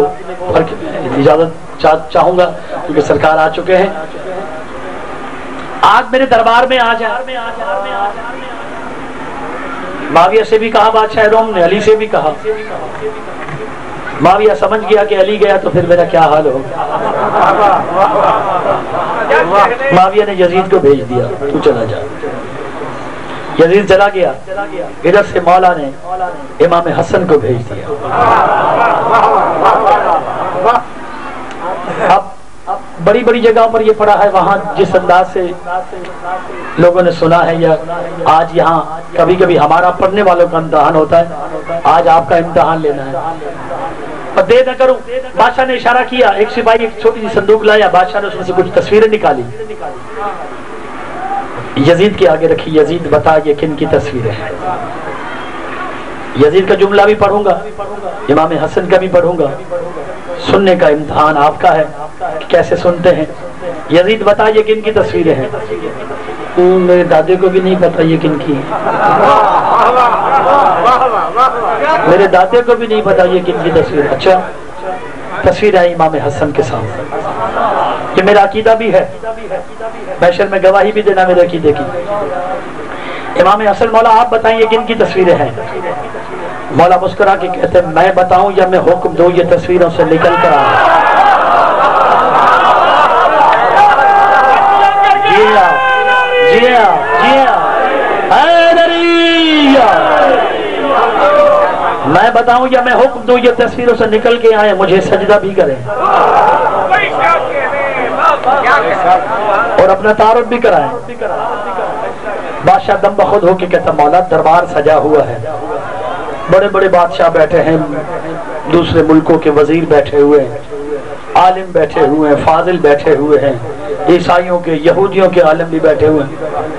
اجازت چاہوں گا کیونکہ سرکار آ چکے ہیں. آج میرے دربار میں آ جائیں. معاویہ سے بھی کہا بادشاہ روم نے، علی سے بھی کہا. معاویہ سمجھ گیا کہ علی گیا تو پھر میرا کیا حال ہوگا. معاویہ نے یزید کو بھیج دیا تو چلا جا. یزید چلا گیا. ادھر سے مولا نے امام حسن کو بھیج دیا. اب بڑی بڑی جگہوں پر یہ پڑا ہے، وہاں جس انداز سے لوگوں نے سنا ہے، یا آج یہاں کبھی کبھی ہمارا پڑھنے والوں کا امتحان ہوتا ہے، آج آپ کا امتحان لینا ہے. اور دے نہ کروں. بادشاہ نے اشارہ کیا، ایک سپاہی ایک چھوٹی سی صندوق لایا، بادشاہ نے اس میں سے کچھ تصویریں نکالی، یزید کے آگے رکھی. یزید بتا یہ کن کی تصویریں ہیں. یزید کا جملہ بھی پڑھوں گا، امام حسن کا بھی پڑھوں گا. سننے کا امتحان آپ کا ہے کہ کیسے سنتے ہیں. یزید بتا یہ کن کی تصویریں ہیں. میرے دادے کو بھی نہیں پتا یہ کن کی ہے، میرے دادے کو بھی نہیں پتا یہ کن کی تصویر. اچھا تصویر ہے امام حسن کے سامنے. یہ میرا عقیدہ بھی ہے، محشر میں گواہی بھی دینا میرے عقیدے کی. امام حسن مولا آپ بتائیں یہ کن کی تصویریں ہیں. مولا مسکرا کے کہتے ہیں میں بتاؤں یا میں حکم دوں یہ تصویروں سے نکل کر آئے. میں بتاؤں یا میں حکم دوں یہ تصویروں سے نکل کے آئے، مجھے سجدہ بھی کریں اور اپنا تعارف بھی کرائیں. بادشاہ دم بخود ہو کے کہتا مولا دربار سجا ہوا ہے، بڑے بڑے بادشاہ بیٹھے ہیں، دوسرے ملکوں کے وزیر بیٹھے ہوئے ہیں، عالم بیٹھے ہوئے ہیں، فاضل بیٹھے ہوئے ہیں، عیسائیوں کے یہودیوں کے عالم بھی بیٹھے ہوئے ہیں.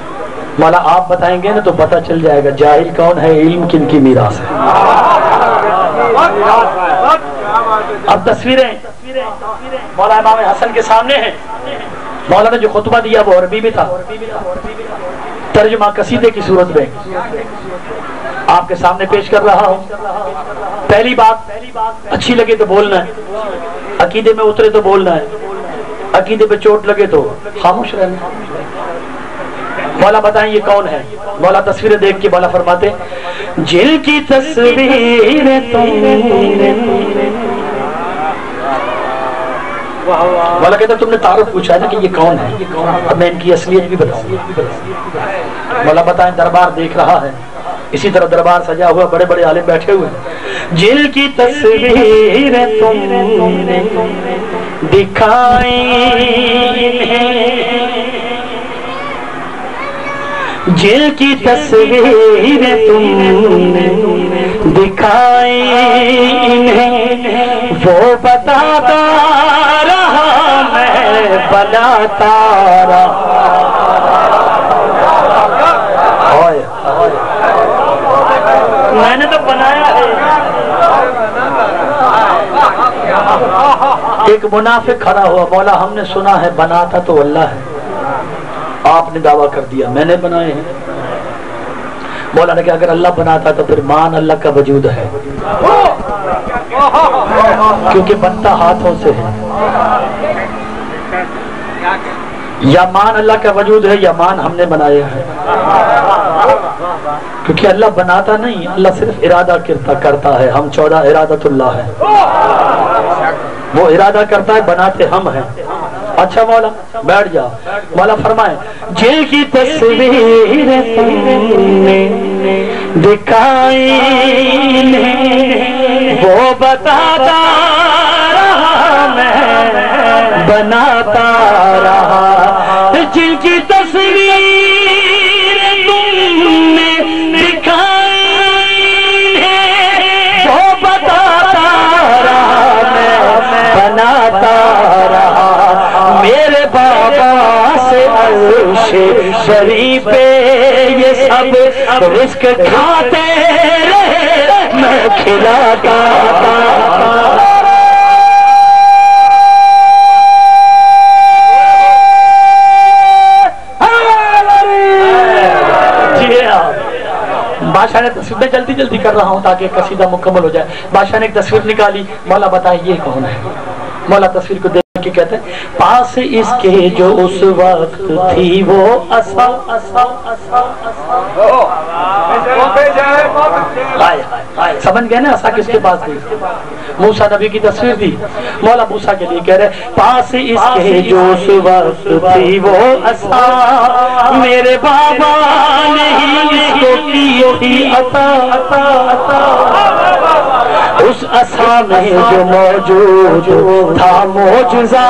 مولا آپ بتائیں گے نا تو پتہ چل جائے گا جاہل کون ہے، علم کن کی میراث ہے. اب تصویریں مولا امام حسن کے سامنے ہیں. مولا نے جو خطبہ دیا وہ عربی بھی تھا، ترجمہ قصیدے کی صورت میں آپ کے سامنے پیش کر رہا ہوں. پہلی بات اچھی لگے تو بولنا ہے، عقیدے میں اترے تو بولنا ہے، عقیدے پہ چوٹ لگے تو خاموش رہنا. مولا بتائیں یہ کون ہے. مولا تصویریں دیکھ کے مولا فرماتے جن کی تصویریں مولا کہتا تم نے تعارف پوچھا ہے نا کہ یہ کون ہے، اب میں ان کی اصلیت بھی بتاؤں. مولا بتائیں دربار دیکھ رہا ہے، اسی طرح دربار سجا ہوا، بڑے بڑے عالم بیٹھے ہوئے، جن کی تصویر تم نے دکھائی جن کی تصویر تم نے دکھائی انہیں وہ بتاتا رہا میں بناتا رہا۔ میں نے تو بنایا ہے۔ ایک منافق کھڑا ہوا، مولا ہم نے سنا ہے بناتا تو اللہ ہے، آپ نے دعویٰ کر دیا میں نے بنائے ہیں۔ مولا نے کہا اگر اللہ بناتا تو پھر مان اللہ کا وجود ہے، کیونکہ بنتا ہاتھوں سے ہے۔ یا مان اللہ کا وجود ہے یا مان ہم نے بنایا ہے، کیونکہ اللہ بناتا نہیں، اللہ صرف ارادہ کرتا ہے۔ ہم 14 ارادت اللہ ہے، وہ ارادہ کرتا ہے، بناتے ہم ہیں۔ اچھا مولا بیٹھ جاؤ۔ مولا فرمائے جن کی تصویر تم نے دکھائی وہ بتاتا رہا میں بناتا رہا۔ جن کی تصویر تم نے دکھائی وہ بتاتا رہا میں بناتا رہا۔ میرے بابا سے عرش شریف پہ یہ سب رزق کھاتے رہے میں کھلاتا بادشاہ نے تصویر جلدی جلدی کر رہا ہوں تاکہ قصیدہ مکمل ہو جائے۔ بادشاہ نے ایک تصویر نکالی، مولا بتائیں یہ کون ہے؟ مولا تصویر کو دیکھ کے کہتے ہیں پاس اس کے جو اس وقت تھی وہ عصا۔ سمجھ گئے نا عصا کس کے پاس تھی؟ موسیٰ نبی کی تصویر دی۔ مولا موسیٰ کے لیے کہہ رہے پاس اس کے جو اس وقت تھی وہ عصا، میرے بابا نے ہی اس کو کی تھی عطا۔ اس عصا میں جو موجود تھا معجزہ،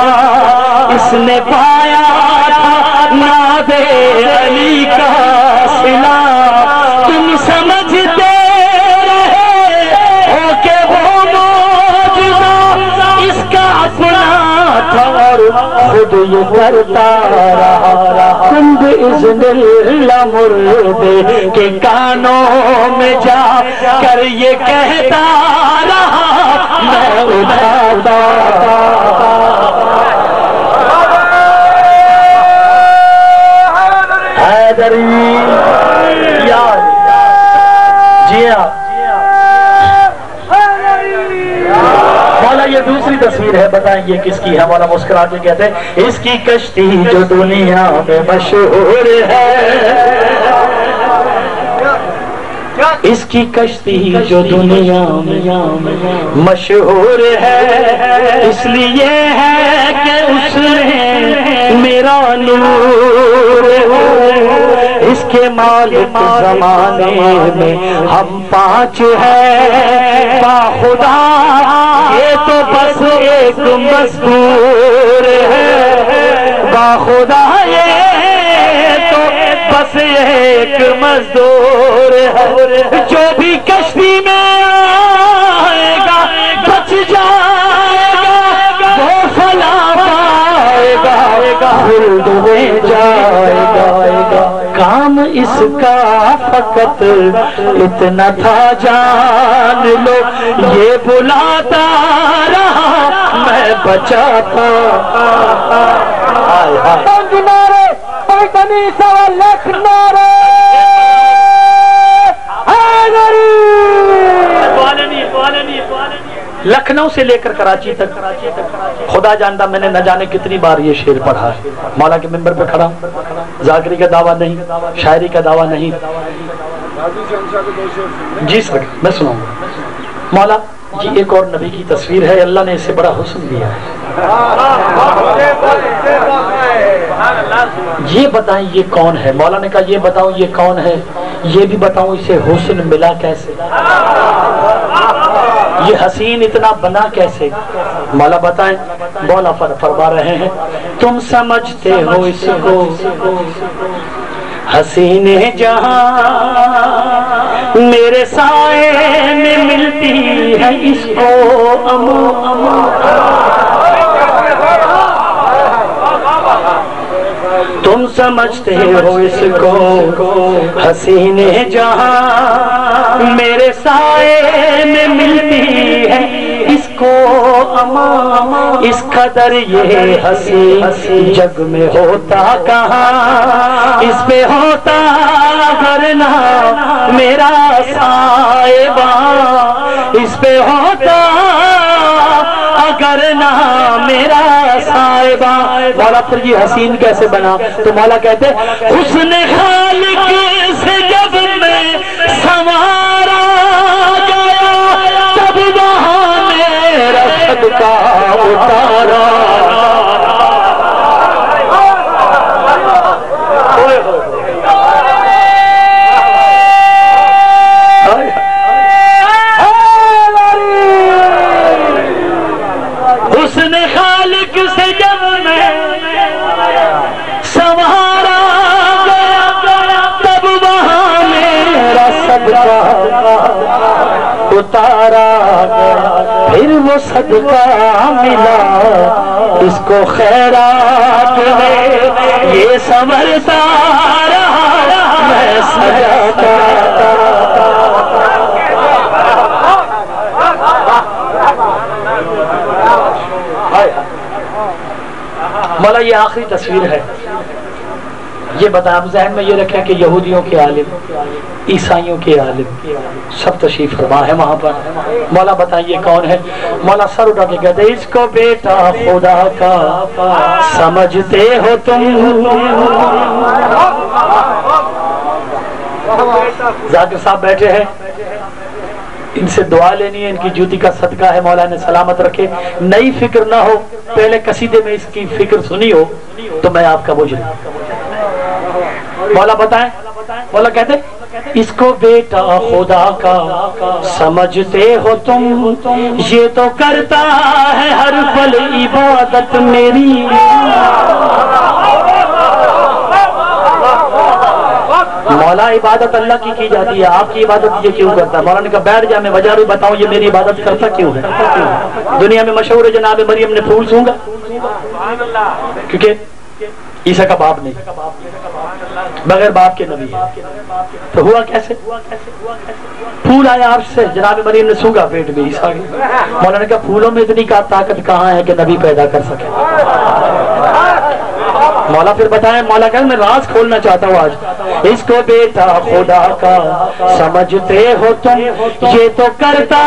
اس نے پایا تھا ناد علی کا صلہ۔ تم سمجھتے رہے ہو کہ وہ معجزہ اس کا اپنا تھا اور خود یہ کرتا رہا۔ تم بِإِذْنِ اللہ مردے کے کانوں میں جا کر یہ کہتا رہا میں اٹھاتا۔ حیدری یاد جی ہاں مولا یہ دوسری تصویر ہے، بتائیں یہ کس کی ہے؟ مولا مسکرا کے کہتے ہیں اس کی کشتی جو دنیا میں مشہور ہے، اس کی کشتی جو دنیا میں مشہور ہے، اس لیے ہے کہ اس نے میرا نور اس کے مالک زمانے میں ہم 5 ہیں باخدا، یہ تو بس ایک مذکور ہے باخدا، یہ تو بس ایک مزدور ہے، جو بھی کشتی میں آئے گا بچ جائے گا، وہ فلاح پائے گا، خلد میں جائے گا۔ کام اس کا فقط اتنا تھا جان لو، یہ بلاتا رہا میں بچاتا۔ نعرے پیدنی سوا لکھ نعرے لکھنؤ سے لے کر کراچی تک خدا جانتا میں نے نہ جانے کتنی بار یہ شعر پڑھا ہے۔ مولا کے ممبر پہ کھڑا ہوں، ذاکری کا دعویٰ نہیں، شاعری کا دعویٰ نہیں۔ جی سر میں سناؤں گا۔ مولا جی ایک اور نبی کی تصویر ہے، اللہ نے اسے بڑا حسن دیا ہے، یہ بتائیں یہ کون ہے؟ مولا نے کہا یہ بتاؤ یہ کون ہے؟ یہ بھی بتاؤں اسے حسن ملا کیسے، یہ حسین اتنا بنا کیسے؟ مولا بتائیں، مولا فرما رہے ہیں تم سمجھتے ہو اس کو حسین جہاں میرے سائے میں ملتی ہے اس کو امو امو، تم سمجھتے ہو اس کو حسین جہاں میرے سائے میں ملتی ہے اس کو اما، اس قدر یہ حسین جگ میں ہوتا کہاں، اس پہ ہوتا ورنہ میرا سائباں، اس پہ ہوتا اگر نہ میرا صاحبہ۔ مولا پھر یہ حسین کیسے بنا؟ تو مولا کہتے حسن خالق سے جب میں سنوارا گیا تب وہاں میرا صدقہ اتارا۔ حسن خالق سے جب میں سنوارا گیا تب وہاں میرا صدقہ اتارا گیا، پھر وہ صدقہ ملا اس کو خیرات ہے، یہ سنورتا رہا میں سجاتا۔ مولا یہ آخری تصویر ہے، یہ بتائیں آپ ذہن میں یہ رکھیں کہ یہودیوں کے عالم، عیسائیوں کے عالم سب تشریف فرما ہے وہاں پر۔ مولا بتائیں یہ کون ہے؟ مولا سر اٹھا کے کہتے اس کو بیٹا خدا کا سمجھتے ہو تم، ذاکر صاحب بیٹھے ہیں، ان سے دعا لینی ہے، ان کی جوتی کا صدقہ ہے، مولا نے سلامت رکھے، نئی فکر نہ ہو، پہلے قصیدے میں اس کی فکر سنی ہو تو میں آپ کا مجرم۔ مولا بتائیں، مولا کہتے اس کو بیٹا خدا کا سمجھتے ہو تم، یہ تو کرتا ہے ہر پل عبادت میری، مولا عبادت اللہ کی جاتی ہے، آپ کی عبادت یہ کیوں کرتا ہے؟ مولا نے کہا بیٹھ جا، میں وجہ بھی بتاؤں یہ میری عبادت کرتا کیوں ہے۔ دنیا میں مشہور ہے جناب مریم نے پھول سونگا، کیونکہ عیسیٰ کا باپ نہیں، بغیر باپ کے نبی ہے، تو ہوا کیسے؟ پھول آیا عرش سے، جناب مریم نے سونگا پیٹ میں عیسیٰ کے۔ مولا نے کہا پھولوں میں اتنی طاقت کہاں ہے کہ نبی پیدا کر سکے؟ مولا پھر بتائیں، مولا کہا میں راز کھولنا چاہتا ہوں آج، اس کو بیٹا خدا کا سمجھتے ہو تم، یہ تو کرتا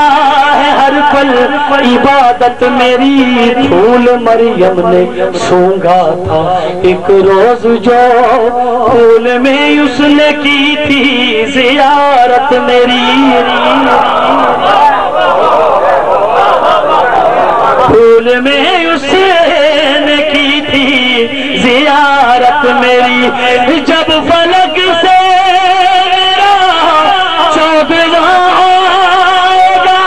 ہے ہر پل عبادت میری، پھول مریم نے سونگا تھا ایک روز جو، پھول میں اس نے کی تھی زیارت میری، پھول میں اس نے کی تھی زیارت میری، جب فلک سے میرا چودواں آئے گا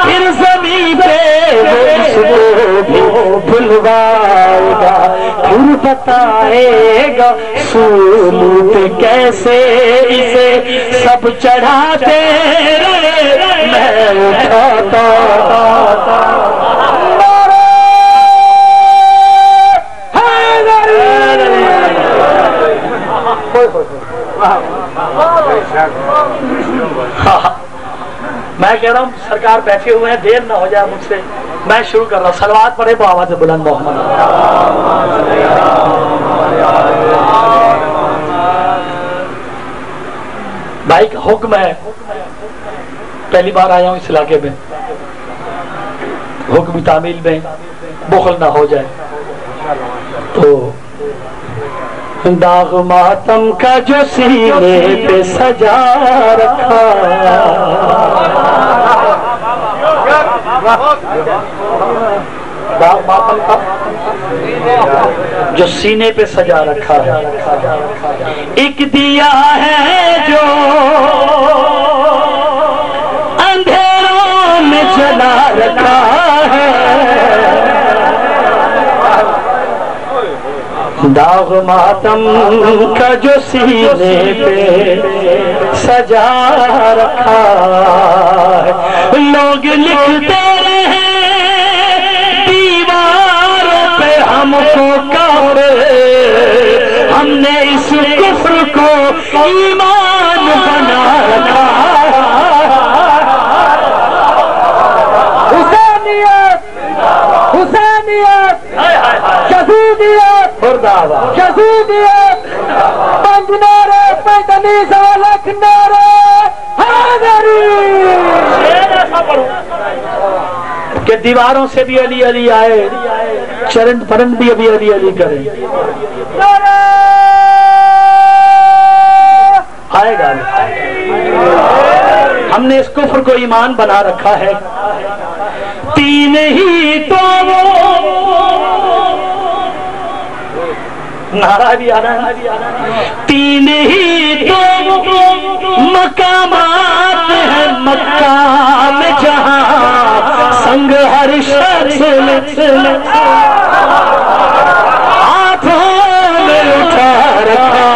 پھر زمین پہ وہ اس کو بھی بلوائے گا، پھر بتائے گا سولوت کیسے اسے سب چڑھاتے رہے میں اٹھاتا۔ میں کہہ رہا ہوں سرکار بیٹھے ہوئے ہیں، دیر نہ ہو جائے مجھ سے، میں شروع کر رہا ہوں، صلوات پڑھے وہ آواز بلند محمد۔ بھائی کا حکم ہے، پہلی بار آیا ہوں اس علاقے میں، حکم تعمیل میں بخل نہ ہو جائے تو داغ ماتم کا جو سینے پہ سجا رکھا، داغ ماتم کا جو سینے پہ سجا رکھا ہے، ایک دیا ہے جو داغ ماتم کا جو سینے پہ سجا رکھا ہے، لوگ لکھتے ہیں دیواروں پہ ہم کو کافر، ہم نے اس کفر کو ایمان بنا رکھا۔ حسینیت، حسینیت، یزیدیت، یزیدیت، پنج نعرے، 45 لاکھ نعرے حیدری۔ کہ دیواروں سے بھی علی علی آئے، چرن پرند بھی ابھی علی علی کریں، آئے گا۔ ہم نے اس کفر کو ایمان بنا رکھا ہے، تین ہی تو وہ نعرہ بھی آنا ہے، تین ہی تو مقامات ہیں مکہ میں جہاں سنگ ہر شخص میں ہاتھوں میں اٹھا رکھا۔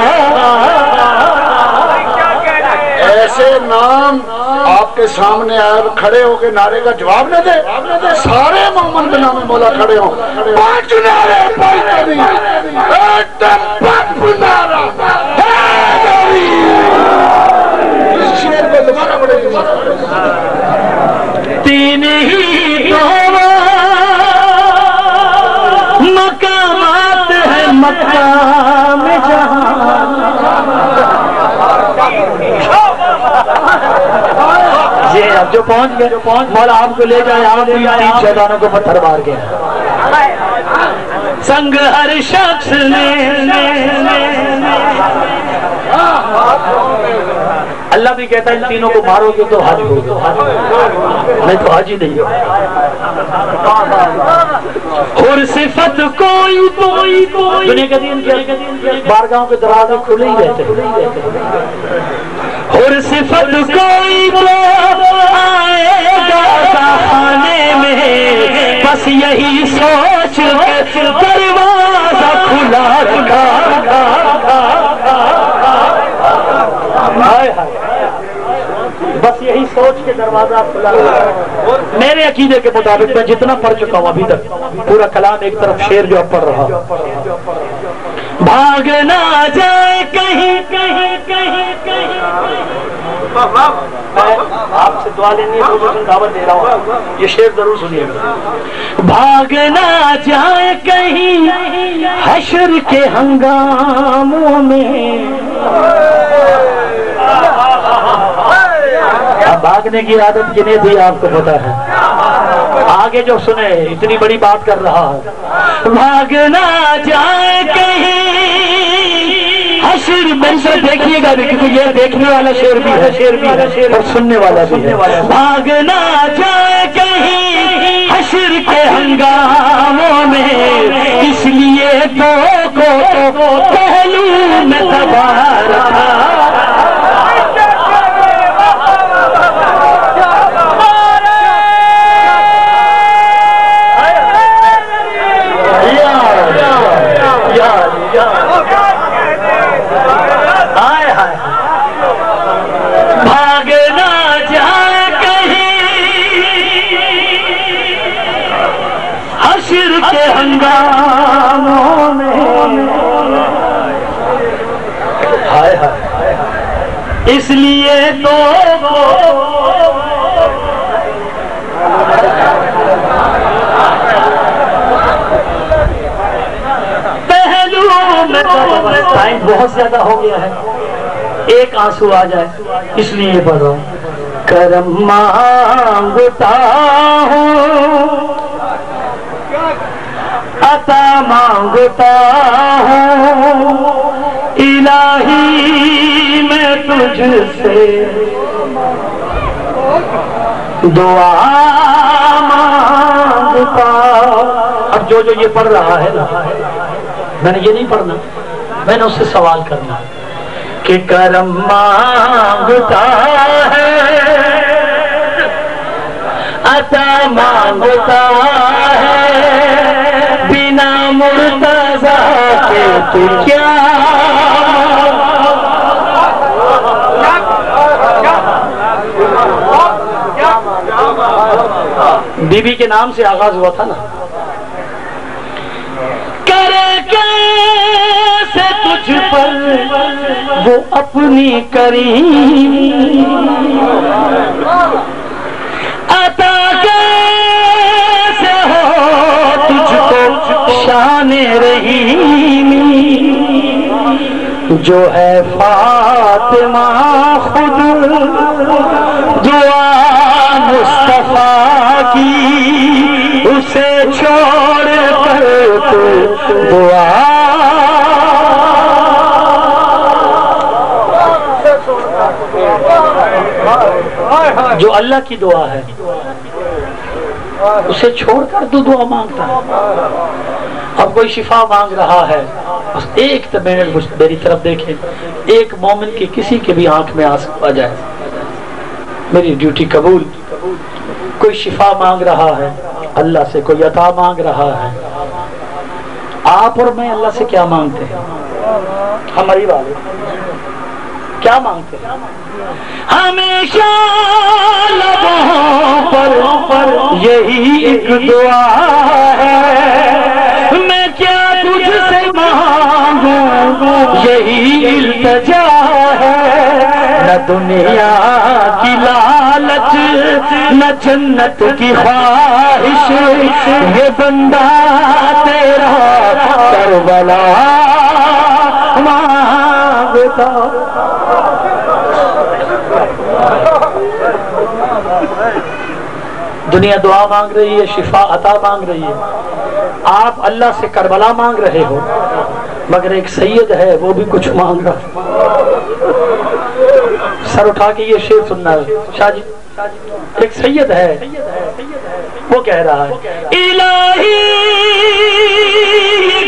ایسے نام آپ کے سامنے آئے کھڑے ہو کے نعرے کا جواب نہ دے، سارے مومن بنام مولا کھڑے ہوں، 5 نعرے حیدری، ایک دم 5 نعرہ حیدری۔ اس شیر کو دبانا پڑے گی۔ تین ہی تو مقامات ہیں مکہ میں جہاں، یہ اب جو پہنچ گئے مولا آپ کو لے جائے، آپ بھی 3 شیطانوں کو پتھر مار کے سنگ ہر شخص نے۔ اللہ بھی کہتا ہے ان تینوں کو مارو گے تو حج ہوگا، میں تو حج ہی نہیں ہوں۔ اور صفت کوئی دنیا کے دین کے بارگاہوں کے دروازے کھلے ہی رہتے، اور صفت کوئی آئے گا خانے میں، بس یہی سوچ کے دروازہ کھلا رکھا۔ بس یہی سوچ کے دروازہ کھلا رکھا۔ میرے عقیدے کے مطابق میں جتنا پڑھ چکا ہوں ابھی تک، پورا کلام ایک طرف شعر جو اب پڑھ رہا، بھاگ نہ جائے کہیں کہیں کہیں کہیں۔ آپ سے دعا لینی ہے، دعوت دے رہا ہوں، یہ شعر ضرور سنیے گا۔ بھاگ نہ جائے کہیں حشر کے ہنگاموں میں، اب بھاگنے کی عادت کنہیں تھی آپ کو پتا ہے، آگے جو سنے اتنی بڑی بات کر رہا ہوں۔ بھاگ نہ جائے کہیں حشر، منظر دیکھیے گا کیونکہ یہ دیکھنے والا شعر بھی ہے اور سننے والا بھی ہے۔ بھاگ نہ جائے کہیں حشر کے ہنگاموں میں، اس لیے تو پہلو میں دبا رکھا۔ ہنگاموں میں ہائے ہائے، اس لیے تو پہلو میں ٹائم بہت زیادہ ہو گیا ہے، ایک آنسو آ جائے اس لیے یہ پڑھ رہا ہوں۔ کرم مانگتا ہوں، عطا مانگتا ہوں، الہی میں تجھ سے دعا مانگتا۔ اب جو یہ پڑھ رہا ہے نا، میں نے یہ نہیں پڑھنا، میں نے اس سے سوال کرنا کہ کرم مانگتا ہے، عطا مانگتا ہے، بنا مرتضیٰ کے تو کیا بی بی کے نام سے آغاز ہوا تھا نا. کرے کیسے تجھ پر وہ اپنی کریمی عطا کیسے ہو تجھ کو شان رحیمی. جو ہے فاطمہ خود دعا مصطفیٰ کی اسے چھوڑ کر تو دعا. جو اللہ کی دعا ہے اسے چھوڑ کر تو دعا مانگتا ہے. اب کوئی شفا مانگ رہا ہے بس ایک منٹ میری طرف دیکھیں. ایک مومن کی کسی کے بھی آنکھ میں آنسو آ جائے میری ڈیوٹی قبول. کوئی شفا مانگ رہا ہے اللہ سے, کوئی عطا مانگ رہا ہے. آپ اور میں اللہ سے کیا مانگتے ہیں؟ ہماری والے کیا مانگتے ہیں؟ ہمیشہ لبوں پر یہی ایک دعا ہے, میں کیا تجھ سے مانگوں یہی التجا ہے. نہ دنیا کی لالچ نہ جنت کی خواہش, یہ بندہ تیرا کربلا مانگتا. دنیا دعا مانگ رہی ہے, شفا عطا مانگ رہی ہے. آپ اللہ سے کربلا مانگ رہے ہو, مگر ایک سید ہے وہ بھی کچھ مانگ رہا ہے. سر اٹھا کے یہ شعر سننا ہے شاہ جی. ایک سید ہے وہ کہہ رہا ہے الہی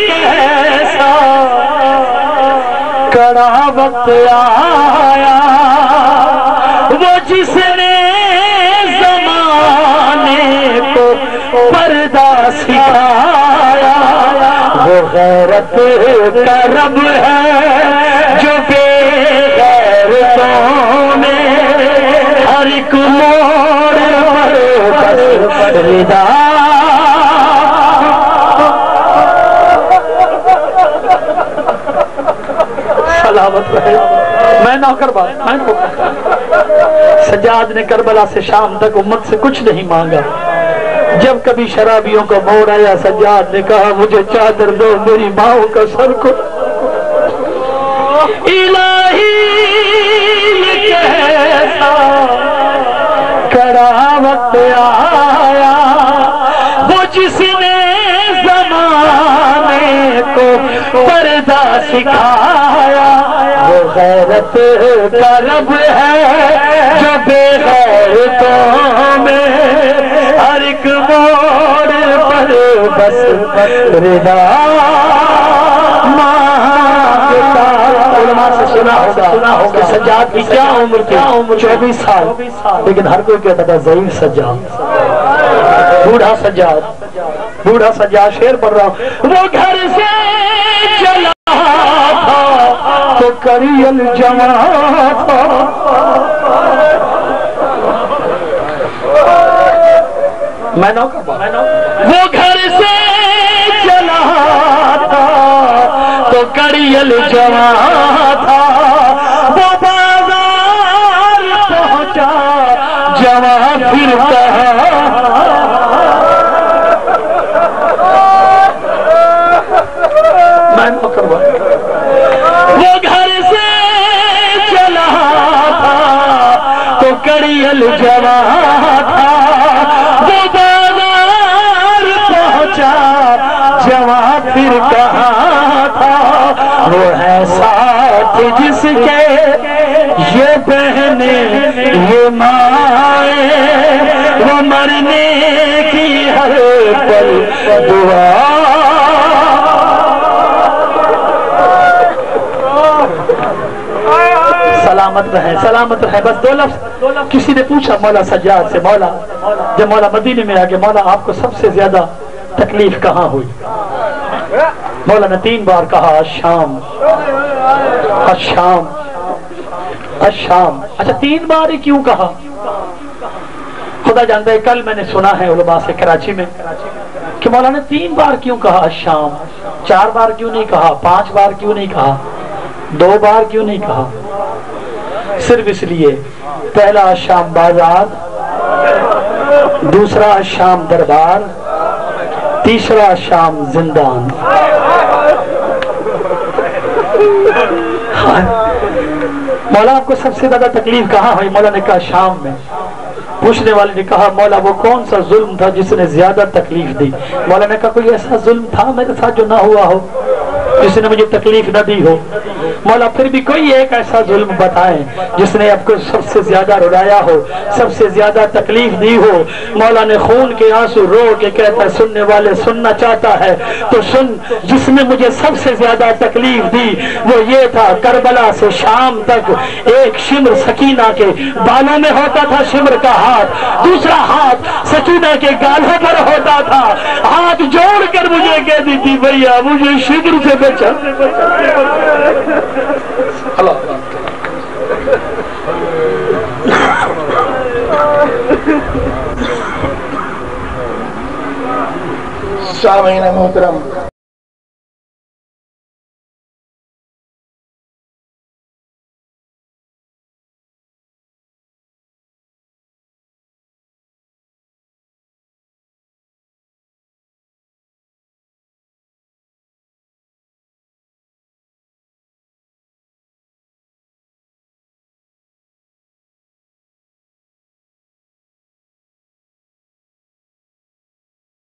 کیسا کڑا وقت آیا وہ جس نے زمانے کو پردہ سکھایا. وہ غیرت کا رب ہے جو بے غیرتوں میں ہر ایک موڑ پر ردا. سلامت رہے. میں نوکر بات میں سجاد نے کربلا سے شام تک امت سے کچھ نہیں مانگا. جب کبھی شرابیوں کا موڑ آیا سجاد نے کہا مجھے چادر دو میری ماؤں کا سر کو. الہی کیسا کڑا وقت آیا وہ جس نے زمانے کو پردہ سکھایا. وہ غیرت کا رب ہے جو بے غیرتوں میں ہر ایک موڑ پر بس رضا مانگتا. علماء سے سنا ہوگا سجاد کی کیا عمر تھی, 24 سال, لیکن ہر کوئی کہتا تھا ضعیف سجاد, بوڑھا سجاد, بوڑھا سجاد. شعر پڑھ رہا ہوں. وہ گھر سے چلا تھا تو کریل جمع تھا. میں نوکر وہ گھر سے چلا تھا تو کریل جمع تھا. وہ بازار پہنچا جمع پھر کہا. میں نوکر وہ گھر سے چلا تھا تو کریل جمع تھا. وہ بازار پہنچا جمع پھر کہاں تھا. وہ ہے ساتھ جس کے یہ بہنیں یہ مائیں وہ مرنے کی ہر پل دعا. سلامت رہے سلامت رہے. بس دو لفظ. کسی نے پوچھا مولا سجاد سے, مولا جب مولا مدینے میں آگے مولا آپ کو سب سے زیادہ تکلیف کہاں ہوئی؟ مولا نے 3 بار کہا الشام الشام الشام. اچھا 3 بار ہی کیوں کہا؟ خدا جانتا ہے. کل میں نے سنا ہے علماء سے کراچی میں کہ مولا نے 3 بار کیوں کہا الشام، 4 بار کیوں نہیں کہا، 5 بار کیوں نہیں کہا، 2 بار کیوں نہیں کہا؟ صرف اس لیے پہلا الشام بازار، دوسرا الشام دربار، تیسرا الشام زندان. مولا آپ کو سب سے زیادہ تکلیف کہاں ہوئی؟ مولا نے کہا شام میں. پوچھنے والے نے کہا مولا وہ کون سا ظلم تھا جس نے زیادہ تکلیف دی؟ مولا نے کہا کوئی ایسا ظلم تھا میرے ساتھ جو نہ ہوا ہو، جس نے مجھے تکلیف نہ دی ہو؟ مولا پھر بھی کوئی ایک ایسا ظلم بتائیں جس نے آپ کو سب سے زیادہ رلایا ہو، سب سے زیادہ تکلیف دی ہو. مولا نے خون کے آنسو رو کے کہتا ہے سننے والے سننا چاہتا ہے تو سن. جس نے مجھے سب سے زیادہ تکلیف دی وہ یہ تھا کربلا سے شام تک ایک شمر سکینہ کے بالوں میں ہوتا تھا، شمر کا ہاتھ، دوسرا ہاتھ سکینہ کے گالوں پر ہوتا تھا، ہاتھ جوڑ کر مجھے کہتی تھی بھیا مجھے شمر سے بچا. سامعین محترم،